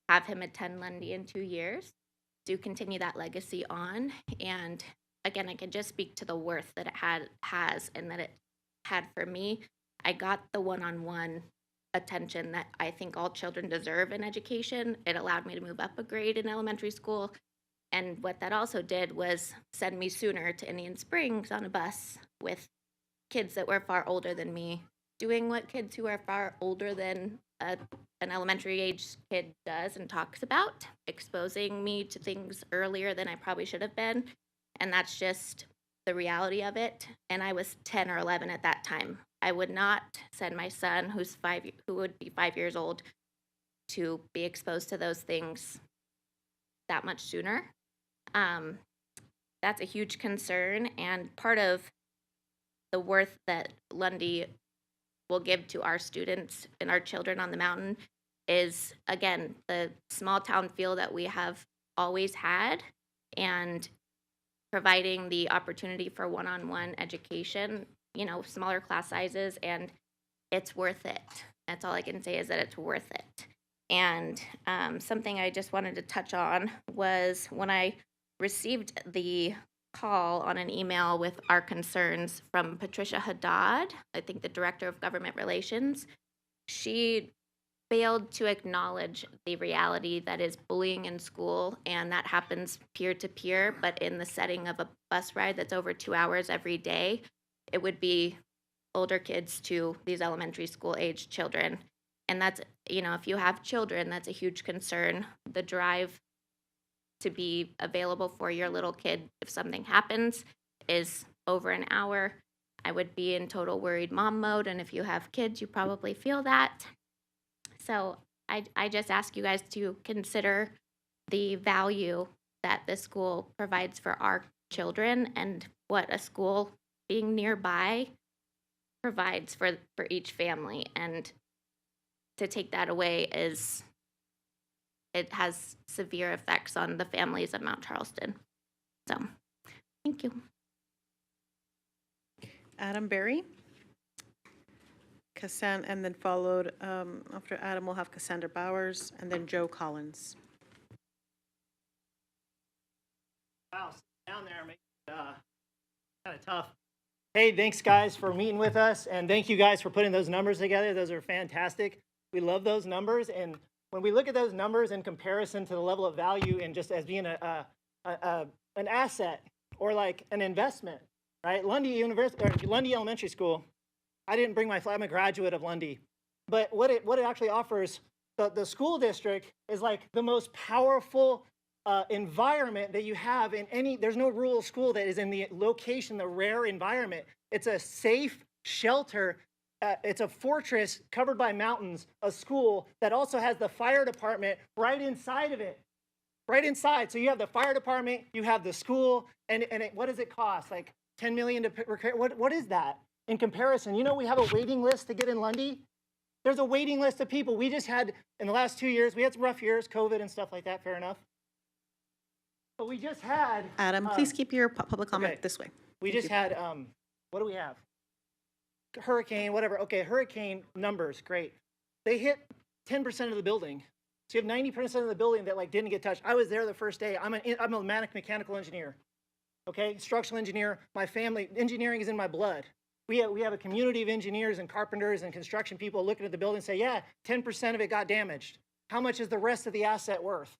have him attend Lundy in 2 years to continue that legacy on. And again, I can just speak to the worth that it has and that it had for me. I got the one-on-one attention that I think all children deserve in education. It allowed me to move up a grade in elementary school. And what that also did was send me sooner to Indian Springs on a bus with kids that were far older than me, doing what kids who are far older than an elementary age kid does and talks about, exposing me to things earlier than I probably should have been. And that's just the reality of it. And I was 10 or 11 at that time. I would not send my son, who would be 5 years old, to be exposed to those things that much sooner. That's a huge concern, and part of the worth that Lundy will give to our students and our children on the mountain is, again, the small town feel that we have always had, and providing the opportunity for one-on-one education, smaller class sizes, and it's worth it. That's all I can say, is that it's worth it. And something I just wanted to touch on was when I received the call on an email with our concerns from Patricia Haddad, I think the Director of Government Relations. She failed to acknowledge the reality that is bullying in school, and that happens peer-to-peer, but in the setting of a bus ride that's over 2 hours every day, it would be older kids to these elementary school age children. And that's, if you have children, that's a huge concern. The drive to be available for your little kid if something happens is over an hour. I would be in total worried mom mode, and if you have kids, you probably feel that. So I just ask you guys to consider the value that this school provides for our children and what a school being nearby provides for each family. And to take that away it has severe effects on the families of Mount Charleston. So, thank you. Adam Berry. And then followed, after Adam, we'll have Cassandra Bowers, and then Joe Collins. Wow, down there makes it kind of tough. Hey, thanks guys for meeting with us, and thank you guys for putting those numbers together. Those are fantastic. We love those numbers, and when we look at those numbers in comparison to the level of value and just as being an asset or like an investment, right? Lundy Elementary School. I didn't bring I'm a graduate of Lundy, but what it actually offers, the school district is like the most powerful environment that you have in there's no rural school that is in the location, the rare environment. It's a safe shelter. It's a fortress covered by mountains, a school that also has the fire department right inside of it. Right inside. So you have the fire department, you have the school, and what does it cost? Like $10 million to repair? What is that in comparison? We have a waiting list to get in Lundy. There's a waiting list of people. We just had, in the last 2 years, we had some rough years, COVID and stuff like that, fair enough. But we just had... Adam, please keep your public comment this way. We just had, what do we have? Hurricane, whatever. Okay, hurricane numbers, great. They hit 10% of the building. So you have 90% of the building that didn't get touched. I was there the first day. I'm a mechanical engineer. Okay, structural engineer. My family, engineering is in my blood. We have a community of engineers and carpenters and construction people looking at the building and say, yeah, 10% of it got damaged. How much is the rest of the asset worth?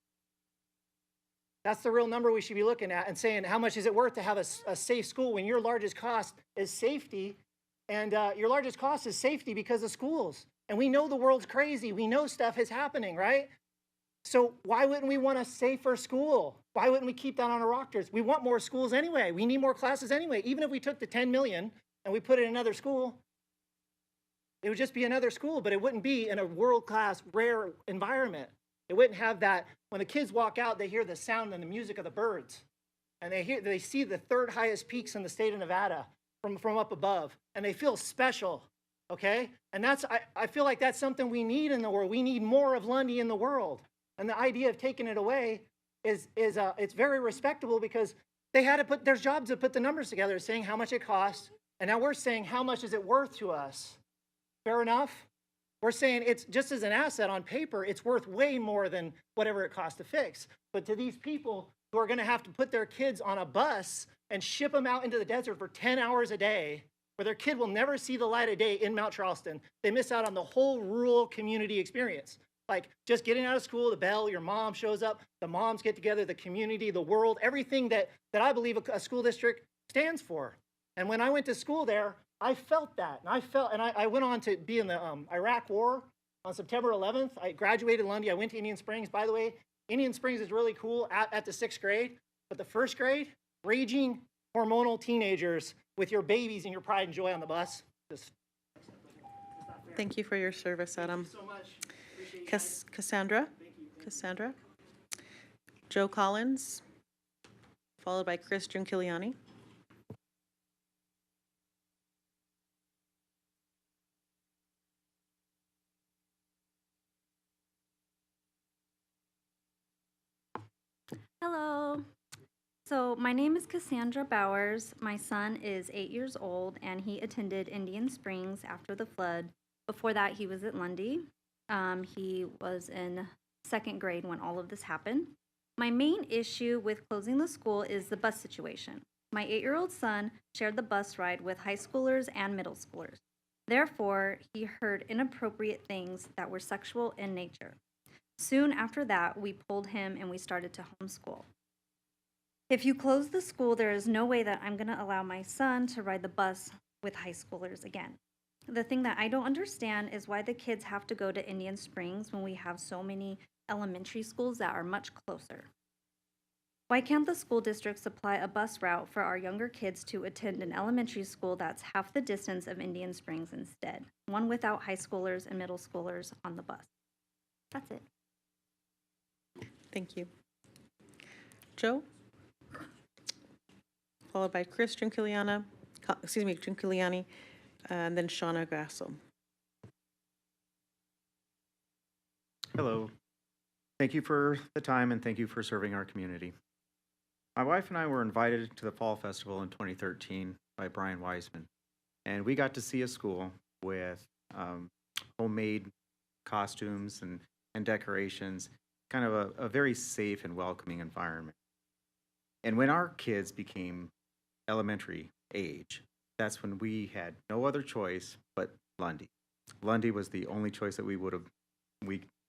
That's the real number we should be looking at and saying, how much is it worth to have a safe school when your largest cost is safety? And your largest cost is safety because of schools. And we know the world's crazy. We know stuff is happening, right? So why wouldn't we want a safer school? Why wouldn't we keep that on our rosters? We want more schools anyway. We need more classes anyway. Even if we took the $10 million and we put it in another school, it would just be another school, but it wouldn't be in a world-class, rare environment. It wouldn't have that. When the kids walk out, they hear the sound and the music of the birds. And they see the third highest peaks in the state of Nevada from up above, and they feel special, okay? And I feel like that's something we need in the world. We need more of Lundy in the world. And the idea of taking it away is it's very respectable because they had to put, there's jobs that put the numbers together saying how much it costs, and now we're saying how much is it worth to us. Fair enough? We're saying it's just as an asset on paper, it's worth way more than whatever it costs to fix. But to these people who are going to have to put their kids on a bus and ship them out into the desert for 10 hours a day, where their kid will never see the light of day in Mount Charleston, they miss out on the whole rural community experience. Like just getting out of school, the bell, your mom shows up, the moms get together, the community, the world, everything that I believe a school district stands for. And when I went to school there, I felt that. And I went on to be in the Iraq War on September 11th. I graduated Lundy. I went to Indian Springs. By the way, Indian Springs is really cool at the 6th grade, but the 1st grade, raging hormonal teenagers with your babies and your pride and joy on the bus. Thank you for your service, Adam. Thank you so much. Cassandra? Cassandra? Joe Collins, followed by Chris Giunkiliani. Hello. So my name is Cassandra Bowers. My son is 8 years old, and he attended Indian Springs after the flood. Before that, he was at Lundy. He was in 2nd grade when all of this happened. My main issue with closing the school is the bus situation. My 8-year-old son shared the bus ride with high schoolers and middle schoolers. Therefore, he heard inappropriate things that were sexual in nature. Soon after that, we pulled him and we started to homeschool. If you close the school, there is no way that I'm going to allow my son to ride the bus with high schoolers again. The thing that I don't understand is why the kids have to go to Indian Springs when we have so many elementary schools that are much closer. Why can't the school district supply a bus route for our younger kids to attend an elementary school that's half the distance of Indian Springs instead? One without high schoolers and middle schoolers on the bus. That's it. Thank you. Joe? Followed by Chris Giunkiliani, and then Shauna Grassel. Hello. Thank you for the time and thank you for serving our community. My wife and I were invited to the Fall Festival in 2013 by Brian Wiseman, and we got to see a school with homemade costumes and decorations, kind of a very safe and welcoming environment. And when our kids became elementary age, that's when we had no other choice but Lundy. Lundy was the only choice that we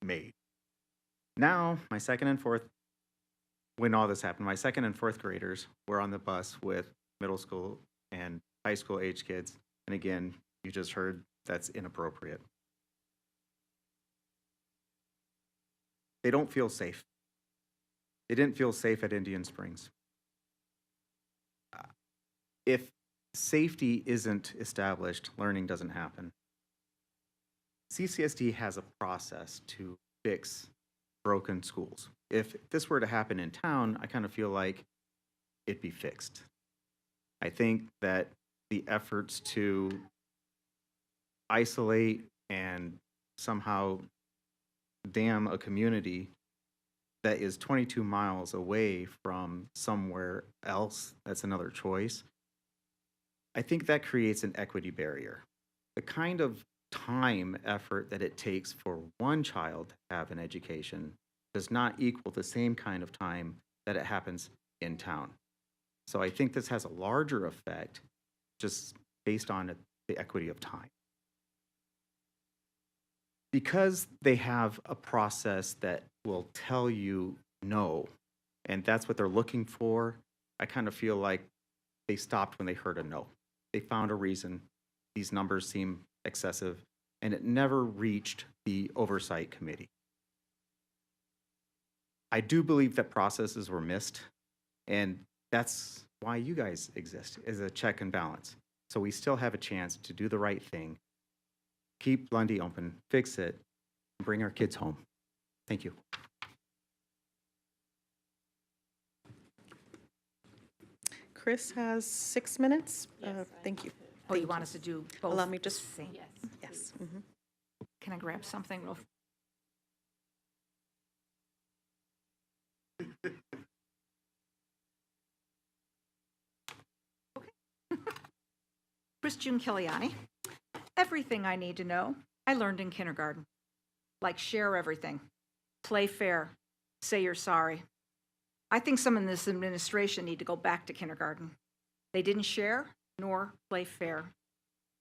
made. Now, when all this happened, my 2nd and 4th graders were on the bus with middle school and high school age kids. And again, you just heard that's inappropriate. They don't feel safe. They didn't feel safe at Indian Springs. If safety isn't established, learning doesn't happen. CCSD has a process to fix broken schools. If this were to happen in town, I kind of feel like it'd be fixed. I think that the efforts to isolate and somehow damn a community that is 22 miles away from somewhere else, that's another choice, I think that creates an equity barrier. The kind of time effort that it takes for one child to have an education does not equal the same kind of time that it happens in town. So I think this has a larger effect just based on the equity of time. Because they have a process that will tell you no, and that's what they're looking for, I kind of feel like they stopped when they heard a no. They found a reason. These numbers seem excessive, and it never reached the oversight committee. I do believe that processes were missed, and that's why you guys exist, as a check and balance. So we still have a chance to do the right thing, keep Lundy open, fix it, and bring our kids home. Thank you. Chris has 6 minutes. Thank you. Oh, you want us to do both? Allow me just. Yes. Yes. Can I grab something real? Okay. Chris Giunkiliani. Everything I need to know. I learned in kindergarten. Like share everything, play fair, say you're sorry. I think some in this administration need to go back to kindergarten. They didn't share nor play fair.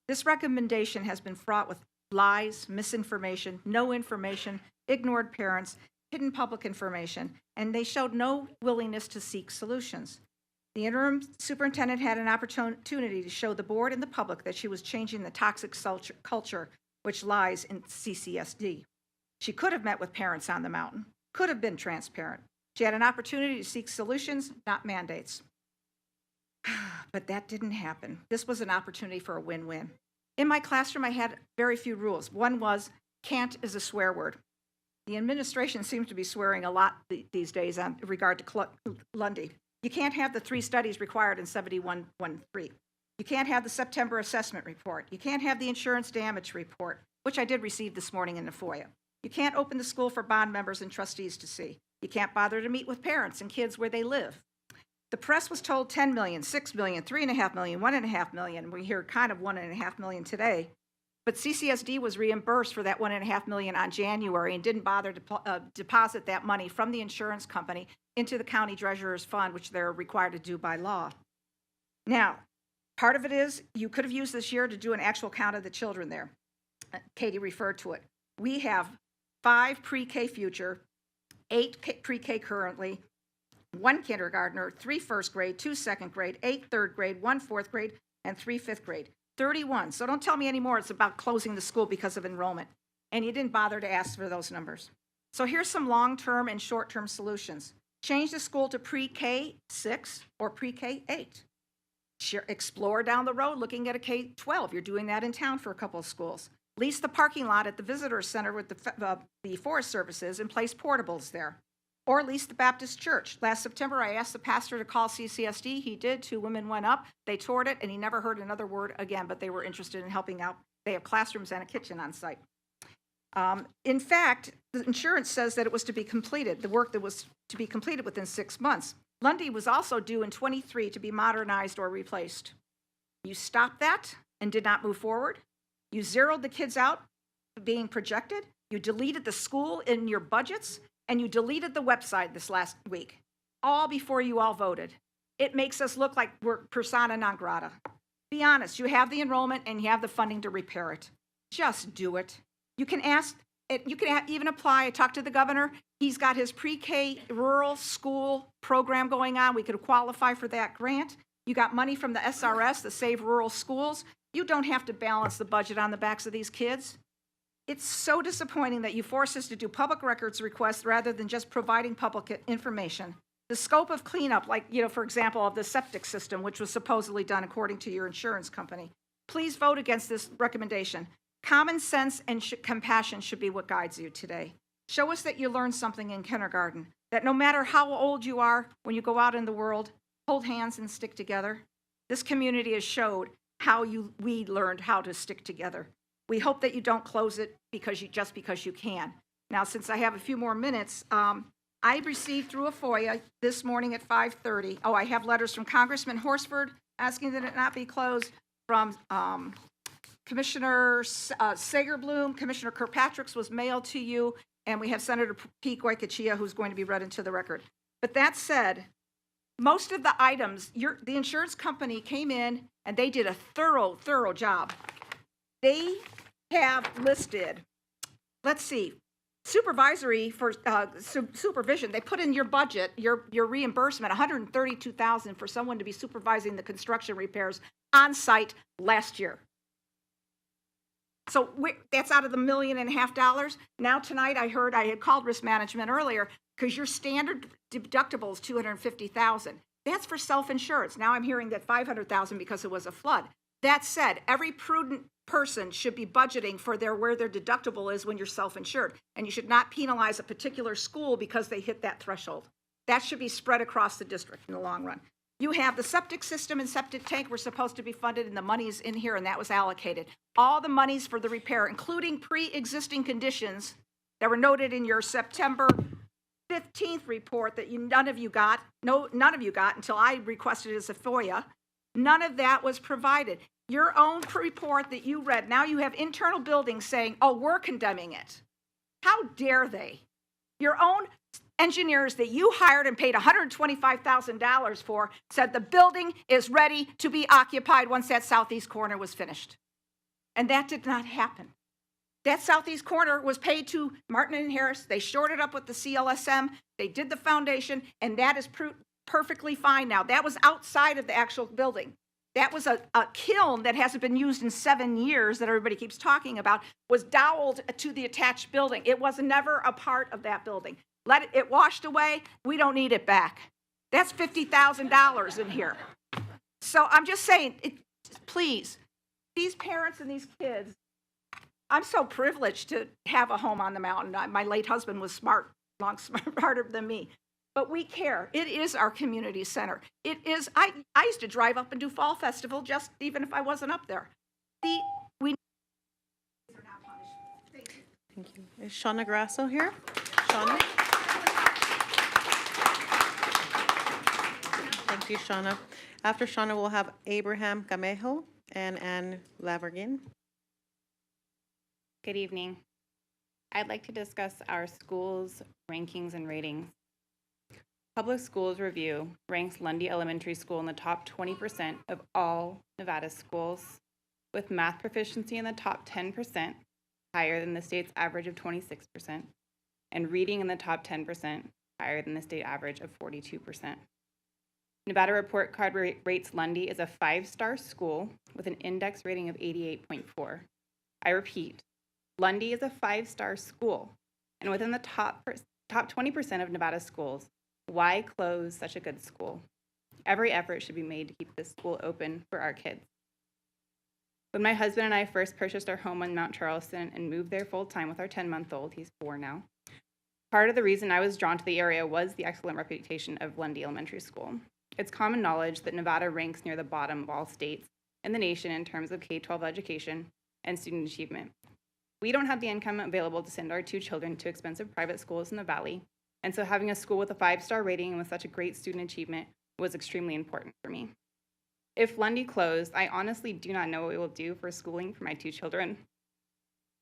This recommendation has been fraught with lies, misinformation, no information, ignored parents, hidden public information, and they showed no willingness to seek solutions. The interim superintendent had an opportunity to show the board and the public that she was changing the toxic culture which lies in CCSD. She could have met with parents on the mountain, could have been transparent. She had an opportunity to seek solutions, not mandates. But that didn't happen. This was an opportunity for a win-win. In my classroom, I had very few rules. One was, can't is a swear word. The administration seems to be swearing a lot these days in regard to Lundy. You can't have the 3 studies required in 7113. You can't have the September assessment report. You can't have the insurance damage report, which I did receive this morning in the FOIA. You can't open the school for bond members and trustees to see. You can't bother to meet with parents and kids where they live. The press was told 10 million, 6 million, 3.5 million, 1.5 million. We hear kind of 1.5 million today. But CCSD was reimbursed for that 1.5 million on January and didn't bother to deposit that money from the insurance company into the county treasurer's fund, which they're required to do by law. Now, part of it is you could have used this year to do an actual count of the children there. Katie referred to it. We have 5 pre-K future, 8 pre-K currently, 1 kindergartner, 3 first grade, 2 second grade, 8 third grade, 1 fourth grade, and 3 fifth grade. 31. So don't tell me anymore it's about closing the school because of enrollment. And you didn't bother to ask for those numbers. So here's some long-term and short-term solutions. Change the school to pre-K 6 or pre-K 8. Explore down the road looking at a K-12. You're doing that in town for a couple of schools. Lease the parking lot at the visitor center with the Forest Services and place portables there. Or lease the Baptist Church. Last September, I asked the pastor to call CCSD. He did. 2 women went up. They toured it, and he never heard another word again, but they were interested in helping out. They have classrooms and a kitchen on site. In fact, the insurance says that it was to be completed, the work that was to be completed within 6 months. Lundy was also due in 23 to be modernized or replaced. You stopped that and did not move forward. You zeroed the kids out being projected. You deleted the school in your budgets. And you deleted the website this last week, all before you all voted. It makes us look like we're persona non grata. Be honest, you have the enrollment and you have the funding to repair it. Just do it. You can ask, you can even apply. I talked to the governor. He's got his pre-K rural school program going on. We could qualify for that grant. You got money from the SRS, the Save Rural Schools. You don't have to balance the budget on the backs of these kids. It's so disappointing that you force us to do public records requests rather than just providing public information. The scope of cleanup, like, for example, of the septic system, which was supposedly done according to your insurance company. Please vote against this recommendation. Common sense and compassion should be what guides you today. Show us that you learned something in kindergarten, that no matter how old you are, when you go out in the world, hold hands and stick together. This community has showed how we learned how to stick together. We hope that you don't close it because you can. Now, since I have a few more minutes, I received through a FOIA this morning at 5:30. Oh, I have letters from Congressman Horsford asking that it not be closed, from Commissioner Sagerbloom, Commissioner Kirkpatrick's was mailed to you, and we have Senator Pete Goycochea who's going to be read into the record. But that said, most of the items, the insurance company came in and they did a thorough job. They have listed, let's see, supervisory for supervision. They put in your budget, your reimbursement, $132,000 for someone to be supervising the construction repairs on site last year. So that's out of the $1.5 million. Now tonight I heard, I had called risk management earlier because your standard deductible is $250,000. That's for self-insurance. Now I'm hearing that $500,000 because it was a flood. That said, every prudent person should be budgeting for where their deductible is when you're self-insured. And you should not penalize a particular school because they hit that threshold. That should be spread across the district in the long run. You have the septic system and septic tank were supposed to be funded, and the money's in here, and that was allocated. All the monies for the repair, including pre-existing conditions that were noted in your September 15th report that none of you got until I requested it as a FOIA. None of that was provided. Your own report that you read, now you have internal buildings saying, oh, we're condemning it. How dare they? Your own engineers that you hired and paid $125,000 for said the building is ready to be occupied once that southeast corner was finished. And that did not happen. That southeast corner was paid to Martin and Harris. They shored it up with the CLSM. They did the foundation, and that is perfectly fine now. That was outside of the actual building. That was a kiln that hasn't been used in 7 years that everybody keeps talking about, was doweled to the attached building. It was never a part of that building. It washed away. We don't need it back. That's $50,000 in here. So I'm just saying, please, these parents and these kids, I'm so privileged to have a home on the mountain. My late husband was smart, smarter than me. But we care. It is our community center. It is, I used to drive up and do Fall Festival just even if I wasn't up there. Thank you. Is Shauna Grasso here? Shauna? Thank you, Shauna. After Shauna, we'll have Abraham Camejo and Ann Lavergin. Good evening. I'd like to discuss our schools' rankings and ratings. Public Schools Review ranks Lundy Elementary School in the top 20% of all Nevada schools, with math proficiency in the top 10%, higher than the state's average of 26%, and reading in the top 10%, higher than the state average of 42%. Nevada Report Card rates Lundy as a 5-star school with an index rating of 88.4. I repeat, Lundy is a 5-star school, and within the top 20% of Nevada schools. Why close such a good school? Every effort should be made to keep this school open for our kids. When my husband and I first purchased our home in Mount Charleston and moved there full-time with our 10-month-old, he's 4 now, part of the reason I was drawn to the area was the excellent reputation of Lundy Elementary School. It's common knowledge that Nevada ranks near the bottom of all states in the nation in terms of K-12 education and student achievement. We don't have the income available to send our 2 children to expensive private schools in the Valley, and so having a school with a 5-star rating and with such a great student achievement was extremely important for me. If Lundy closed, I honestly do not know what we will do for schooling for my 2 children.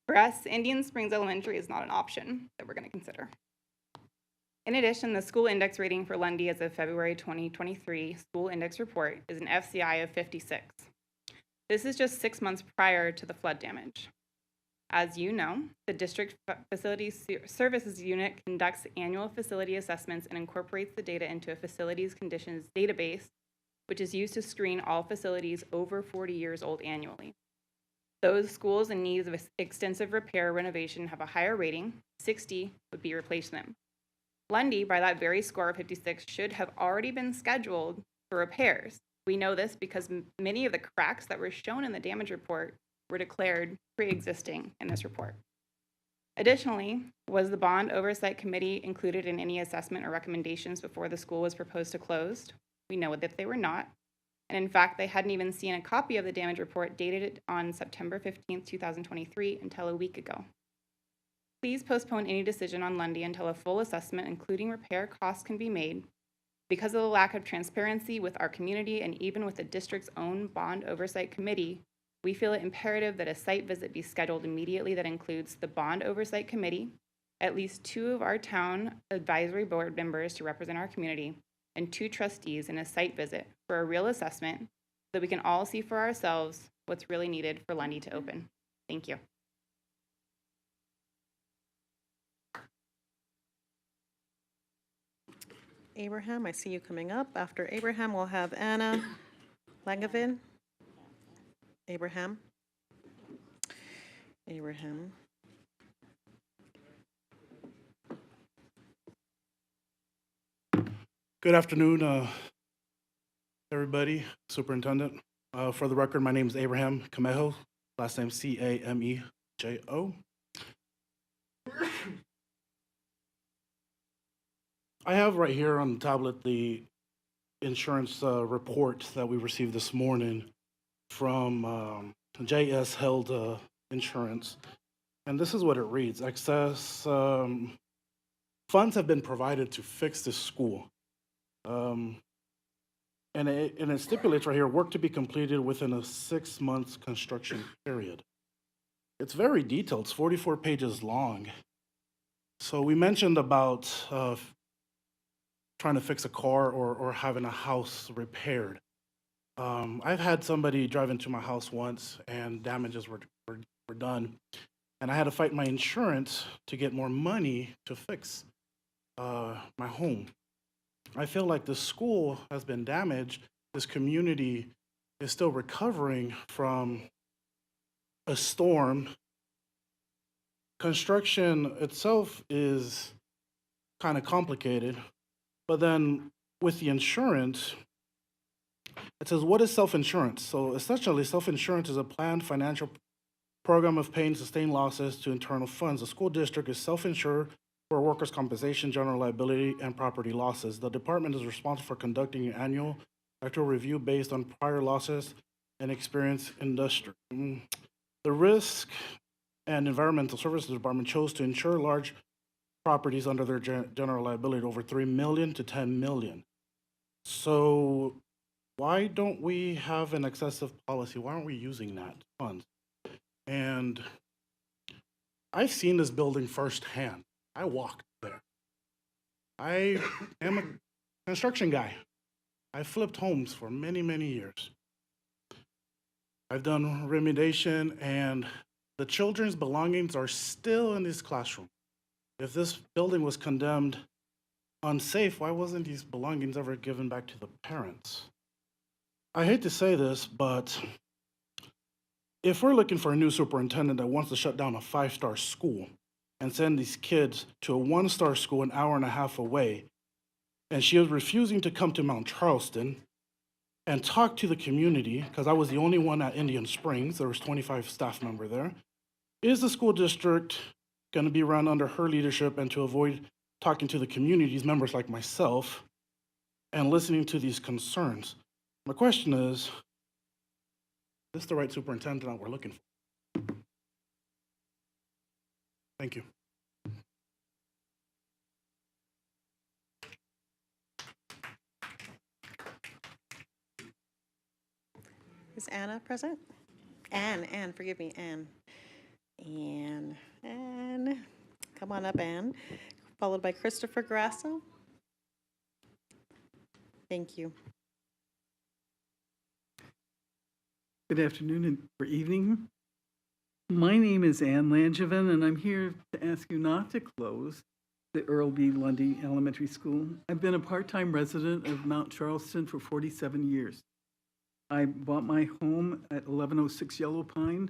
For us, Indian Springs Elementary is not an option that we're going to consider. In addition, the school index rating for Lundy as of February 2023 school index report is an FCI of 56. This is just 6 months prior to the flood damage. As you know, the District Facility Services Unit conducts annual facility assessments and incorporates the data into a facilities conditions database, which is used to screen all facilities over 40 years old annually. Those schools in need of extensive repair or renovation have a higher rating. 60 would be replacement. Lundy, by that very score of 56, should have already been scheduled for repairs. We know this because many of the cracks that were shown in the damage report were declared pre-existing in this report. Additionally, was the Bond Oversight Committee included in any assessment or recommendations before the school was proposed to close? We know that they were not. And in fact, they hadn't even seen a copy of the damage report dated on September 15th, 2023 until a week ago. Please postpone any decision on Lundy until a full assessment, including repair costs, can be made. Because of the lack of transparency with our community and even with the district's own Bond Oversight Committee, we feel it imperative that a site visit be scheduled immediately that includes the Bond Oversight Committee, at least 2 of our town advisory board members to represent our community, and 2 trustees in a site visit for a real assessment so that we can all see for ourselves what's really needed for Lundy to open. Thank you. Abraham, I see you coming up. After Abraham, we'll have Anna Langevin. Abraham. Good afternoon, everybody. Superintendent. For the record, my name is Abraham Camejo, last name Camejo. I have right here on the tablet the insurance report that we received this morning from JS Held Insurance. And this is what it reads. Excess funds have been provided to fix this school. And it stipulates right here, work to be completed within a 6 months construction period. It's very detailed, it's 44 pages long. So we mentioned about trying to fix a car or having a house repaired. I've had somebody drive into my house once and damages were done. And I had to fight my insurance to get more money to fix my home. I feel like the school has been damaged. This community is still recovering from a storm. Construction itself is kind of complicated, but then with the insurance, it says, what is self-insurance? So essentially, self-insurance is a planned financial program of paying sustained losses to internal funds. The school district is self-insured for workers' compensation, general liability, and property losses. The department is responsible for conducting an annual actual review based on prior losses and experience industry. The Risk and Environmental Services Department chose to insure large properties under their general liability over $3 million to $10 million. So why don't we have an excessive policy? Why aren't we using that funds? And I've seen this building firsthand. I walked there. I am a construction guy. I flipped homes for many, many years. I've done remediation, and the children's belongings are still in this classroom. If this building was condemned unsafe, why wasn't these belongings ever given back to the parents? I hate to say this, but if we're looking for a new superintendent that wants to shut down a 5-star school and send these kids to a 1-star school an hour and a half away, and she is refusing to come to Mount Charleston and talk to the community, because I was the only one at Indian Springs, there was 25 staff members there, is the school district going to be run under her leadership, and to avoid talking to the community's members like myself and listening to these concerns? My question is this the right superintendent that we're looking for? Thank you. Is Anna present? Anne, forgive me, Anne. Anne. Come on up, Anne. Followed by Christopher Grasso. Thank you. Good afternoon or evening. My name is Ann Langevin, and I'm here to ask you not to close the Earl B. Lundy Elementary School. I've been a part-time resident of Mount Charleston for 47 years. I bought my home at 1106 Yellow Pine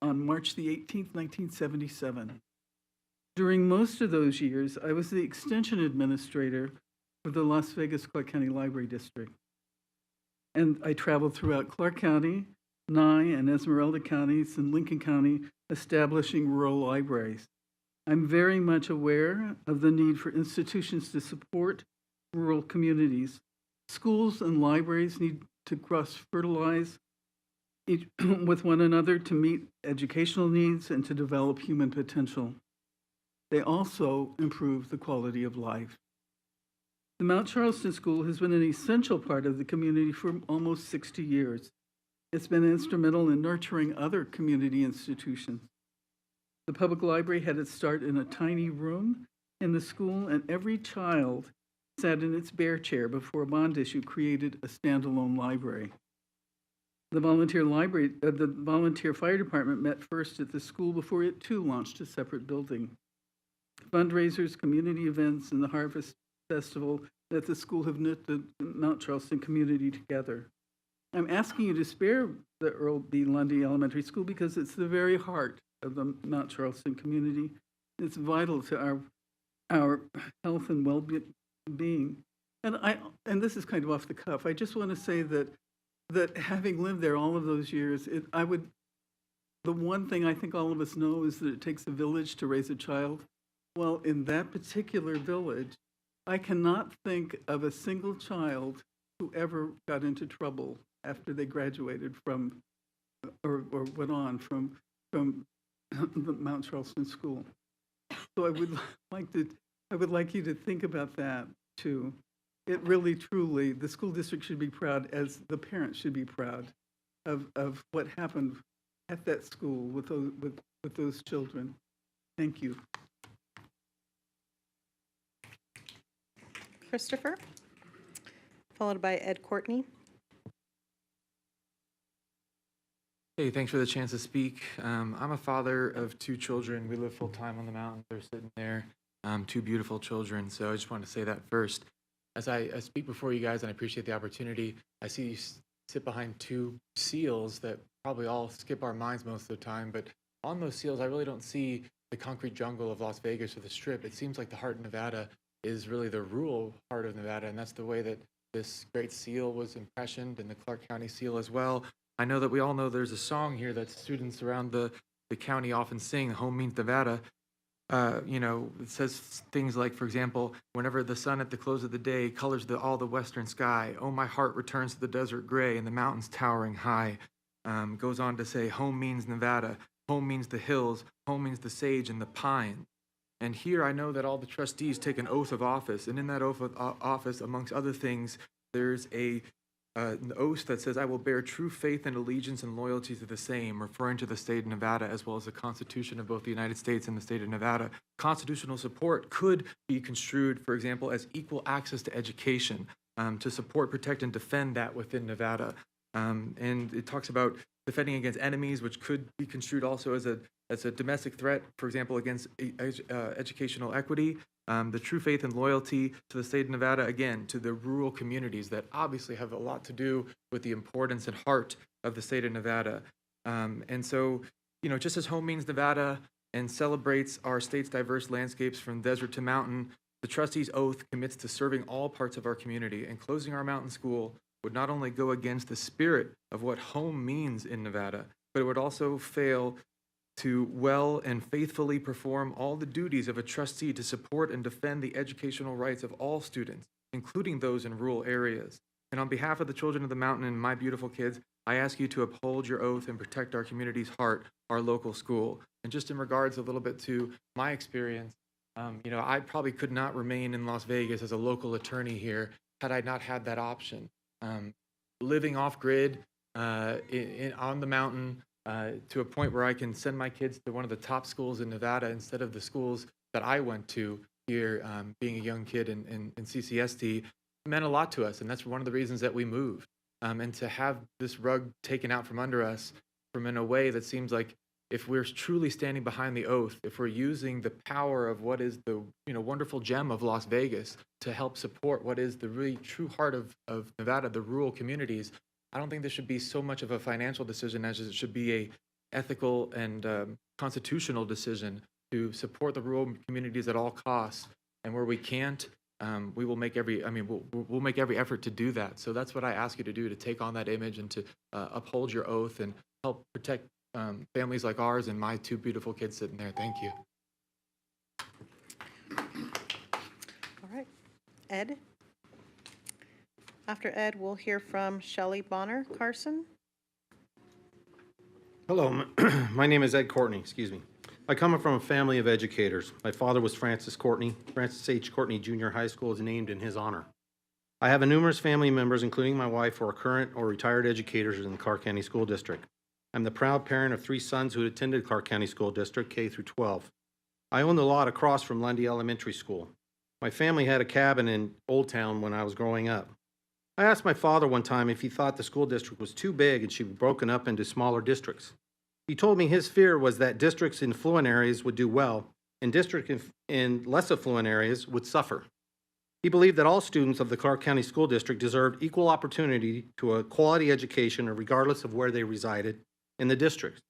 on March the 18th, 1977. During most of those years, I was the extension administrator for the Las Vegas Clark County Library District. And I traveled throughout Clark County, Nye and Esmeralda counties, and Lincoln County, establishing rural libraries. I'm very much aware of the need for institutions to support rural communities. Schools and libraries need to cross-fertilize with one another to meet educational needs and to develop human potential. They also improve the quality of life. The Mount Charleston School has been an essential part of the community for almost 60 years. It's been instrumental in nurturing other community institutions. The public library had its start in a tiny room in the school, and every child sat in its bare chair before a bond issue created a standalone library. The volunteer fire department met first at the school before it too launched a separate building. Fundraisers, community events, and the Harvest Festival at the school have knit the Mount Charleston community together. I'm asking you to spare the Earl B. Lundy Elementary School because it's the very heart of the Mount Charleston community. It's vital to our health and well-being. And this is kind of off the cuff. I just want to say that having lived there all of those years, the one thing I think all of us know is that it takes a village to raise a child. Well, in that particular village, I cannot think of a single child who ever got into trouble after they graduated from or went on from the Mount Charleston School. So I would like you to think about that too. It really, truly, the school district should be proud, as the parents should be proud of what happened at that school with those children. Thank you. Christopher, followed by Ed Courtney. Hey, thanks for the chance to speak. I'm a father of 2 children. We live full-time on the mountain. They're sitting there, 2 beautiful children. So I just want to say that first. As I speak before you guys, and I appreciate the opportunity, I see you sit behind 2 seals that probably all skip our minds most of the time. But on those seals, I really don't see the concrete jungle of Las Vegas or the Strip. It seems like the heart of Nevada is really the rural heart of Nevada, and that's the way that this great seal was impressioned, and the Clark County seal as well. I know that we all know there's a song here that students around the county often sing, Home Means Nevada. It says things like, for example, whenever the sun at the close of the day colors all the western sky, oh, my heart returns to the desert gray and the mountains towering high. Goes on to say, home means Nevada, home means the hills, home means the sage and the pine. And here I know that all the trustees take an oath of office, and in that oath of office, amongst other things, there's an oath that says, I will bear true faith and allegiance and loyalty to the same, referring to the state of Nevada as well as the Constitution of both the United States and the state of Nevada. Constitutional support could be construed, for example, as equal access to education, to support, protect, and defend that within Nevada. And it talks about defending against enemies, which could be construed also as a domestic threat, for example, against educational equity. The true faith and loyalty to the state of Nevada, again, to the rural communities that obviously have a lot to do with the importance and heart of the state of Nevada. And so, just as home means Nevada and celebrates our state's diverse landscapes from desert to mountain, the trustees' oath commits to serving all parts of our community, and closing our mountain school would not only go against the spirit of what home means in Nevada, but it would also fail to well and faithfully perform all the duties of a trustee to support and defend the educational rights of all students, including those in rural areas. And on behalf of the children of the mountain and my beautiful kids, I ask you to uphold your oath and protect our community's heart, our local school. And just in regards a little bit to my experience, I probably could not remain in Las Vegas as a local attorney here had I not had that option. Living off grid on the mountain, to a point where I can send my kids to one of the top schools in Nevada instead of the schools that I went to here, being a young kid in CCSD, meant a lot to us. And that's one of the reasons that we moved. And to have this rug taken out from under us from in a way that seems like if we're truly standing behind the oath, if we're using the power of what is the wonderful gem of Las Vegas to help support what is the really true heart of Nevada, the rural communities, I don't think this should be so much of a financial decision as it should be a ethical and constitutional decision to support the rural communities at all costs. And where we can't, we will make we'll make every effort to do that. So that's what I ask you to do, to take on that image and to uphold your oath and help protect families like ours and my 2 beautiful kids sitting there. Thank you. All right. Ed? After Ed, we'll hear from Shelley Bonner Carson. Hello, my name is Ed Courtney, I come from a family of educators. My father was Francis Courtney. Francis H. Courtney Junior High School is named in his honor. I have numerous family members, including my wife, who are current or retired educators in the Clark County School District. I'm the proud parent of 3 sons who attended Clark County School District K through 12. I own the lot across from Lundy Elementary School. My family had a cabin in Old Town when I was growing up. I asked my father one time if he thought the school district was too big and should be broken up into smaller districts. He told me his fear was that districts in affluent areas would do well and districts in less affluent areas would suffer. He believed that all students of the Clark County School District deserved equal opportunity to a quality education regardless of where they resided in the district.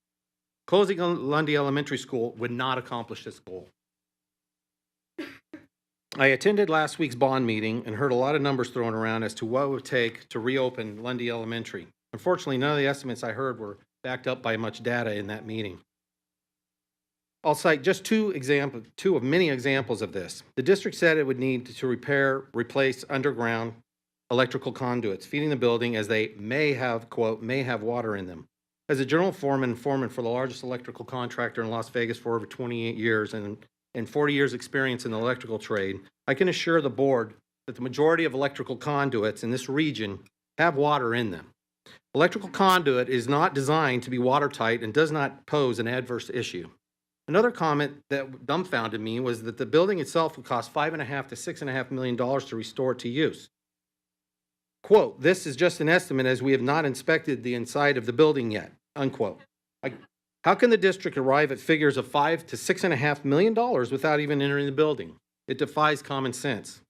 Closing Lundy Elementary School would not accomplish this goal. I attended last week's bond meeting and heard a lot of numbers thrown around as to what it would take to reopen Lundy Elementary. Unfortunately, none of the estimates I heard were backed up by much data in that meeting. I'll cite just two of many examples of this. The district said it would need to replace underground electrical conduits feeding the building, as they may have, quote, may have water in them. As a general foreman for the largest electrical contractor in Las Vegas for over 28 years and 40 years experience in the electrical trade, I can assure the board that the majority of electrical conduits in this region have water in them. Electrical conduit is not designed to be watertight and does not pose an adverse issue. Another comment that dumbfounded me was that the building itself would cost $5.5 to $6.5 million to restore it to use. Quote, "This is just an estimate as we have not inspected the inside of the building yet," unquote. How can the district arrive at figures of $5 to $6.5 million without even entering the building? It defies common sense.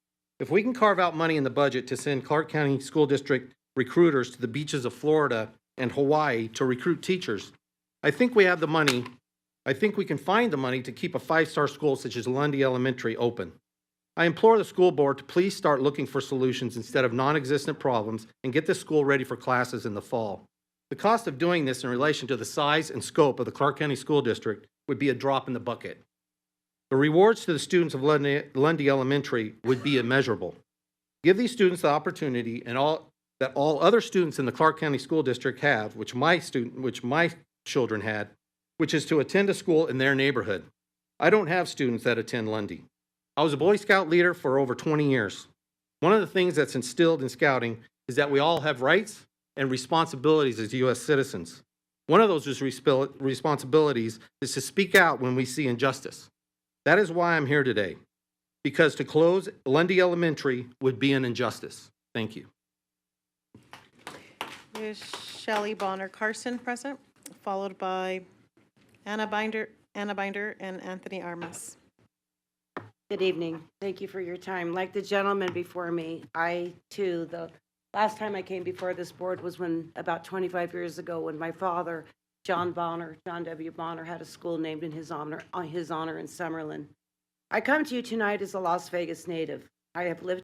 If we can carve out money in the budget to send Clark County School District recruiters to the beaches of Florida and Hawaii to recruit teachers, I think we have the money. I think we can find the money to keep a 5-star school such as Lundy Elementary open. I implore the school board to please start looking for solutions instead of non-existent problems and get this school ready for classes in the fall. The cost of doing this in relation to the size and scope of the Clark County School District would be a drop in the bucket. The rewards to the students of Lundy Elementary would be immeasurable. Give these students the opportunity that all other students in the Clark County School District have, which my children had, which is to attend a school in their neighborhood. I don't have students that attend Lundy. I was a Boy Scout leader for over 20 years. One of the things that's instilled in scouting is that we all have rights and responsibilities as U.S. citizens. One of those responsibilities is to speak out when we see injustice. That is why I'm here today, because to close Lundy Elementary would be an injustice. Thank you. Is Shelley Bonner Carson present, followed by Anna Binder, and Anthony Armas. Good evening. Thank you for your time. Like the gentleman before me, I too, the last time I came before this board was about 25 years ago, when my father, John W. Bonner, had a school named in his honor in Summerlin. I come to you tonight as a Las Vegas native. I have lived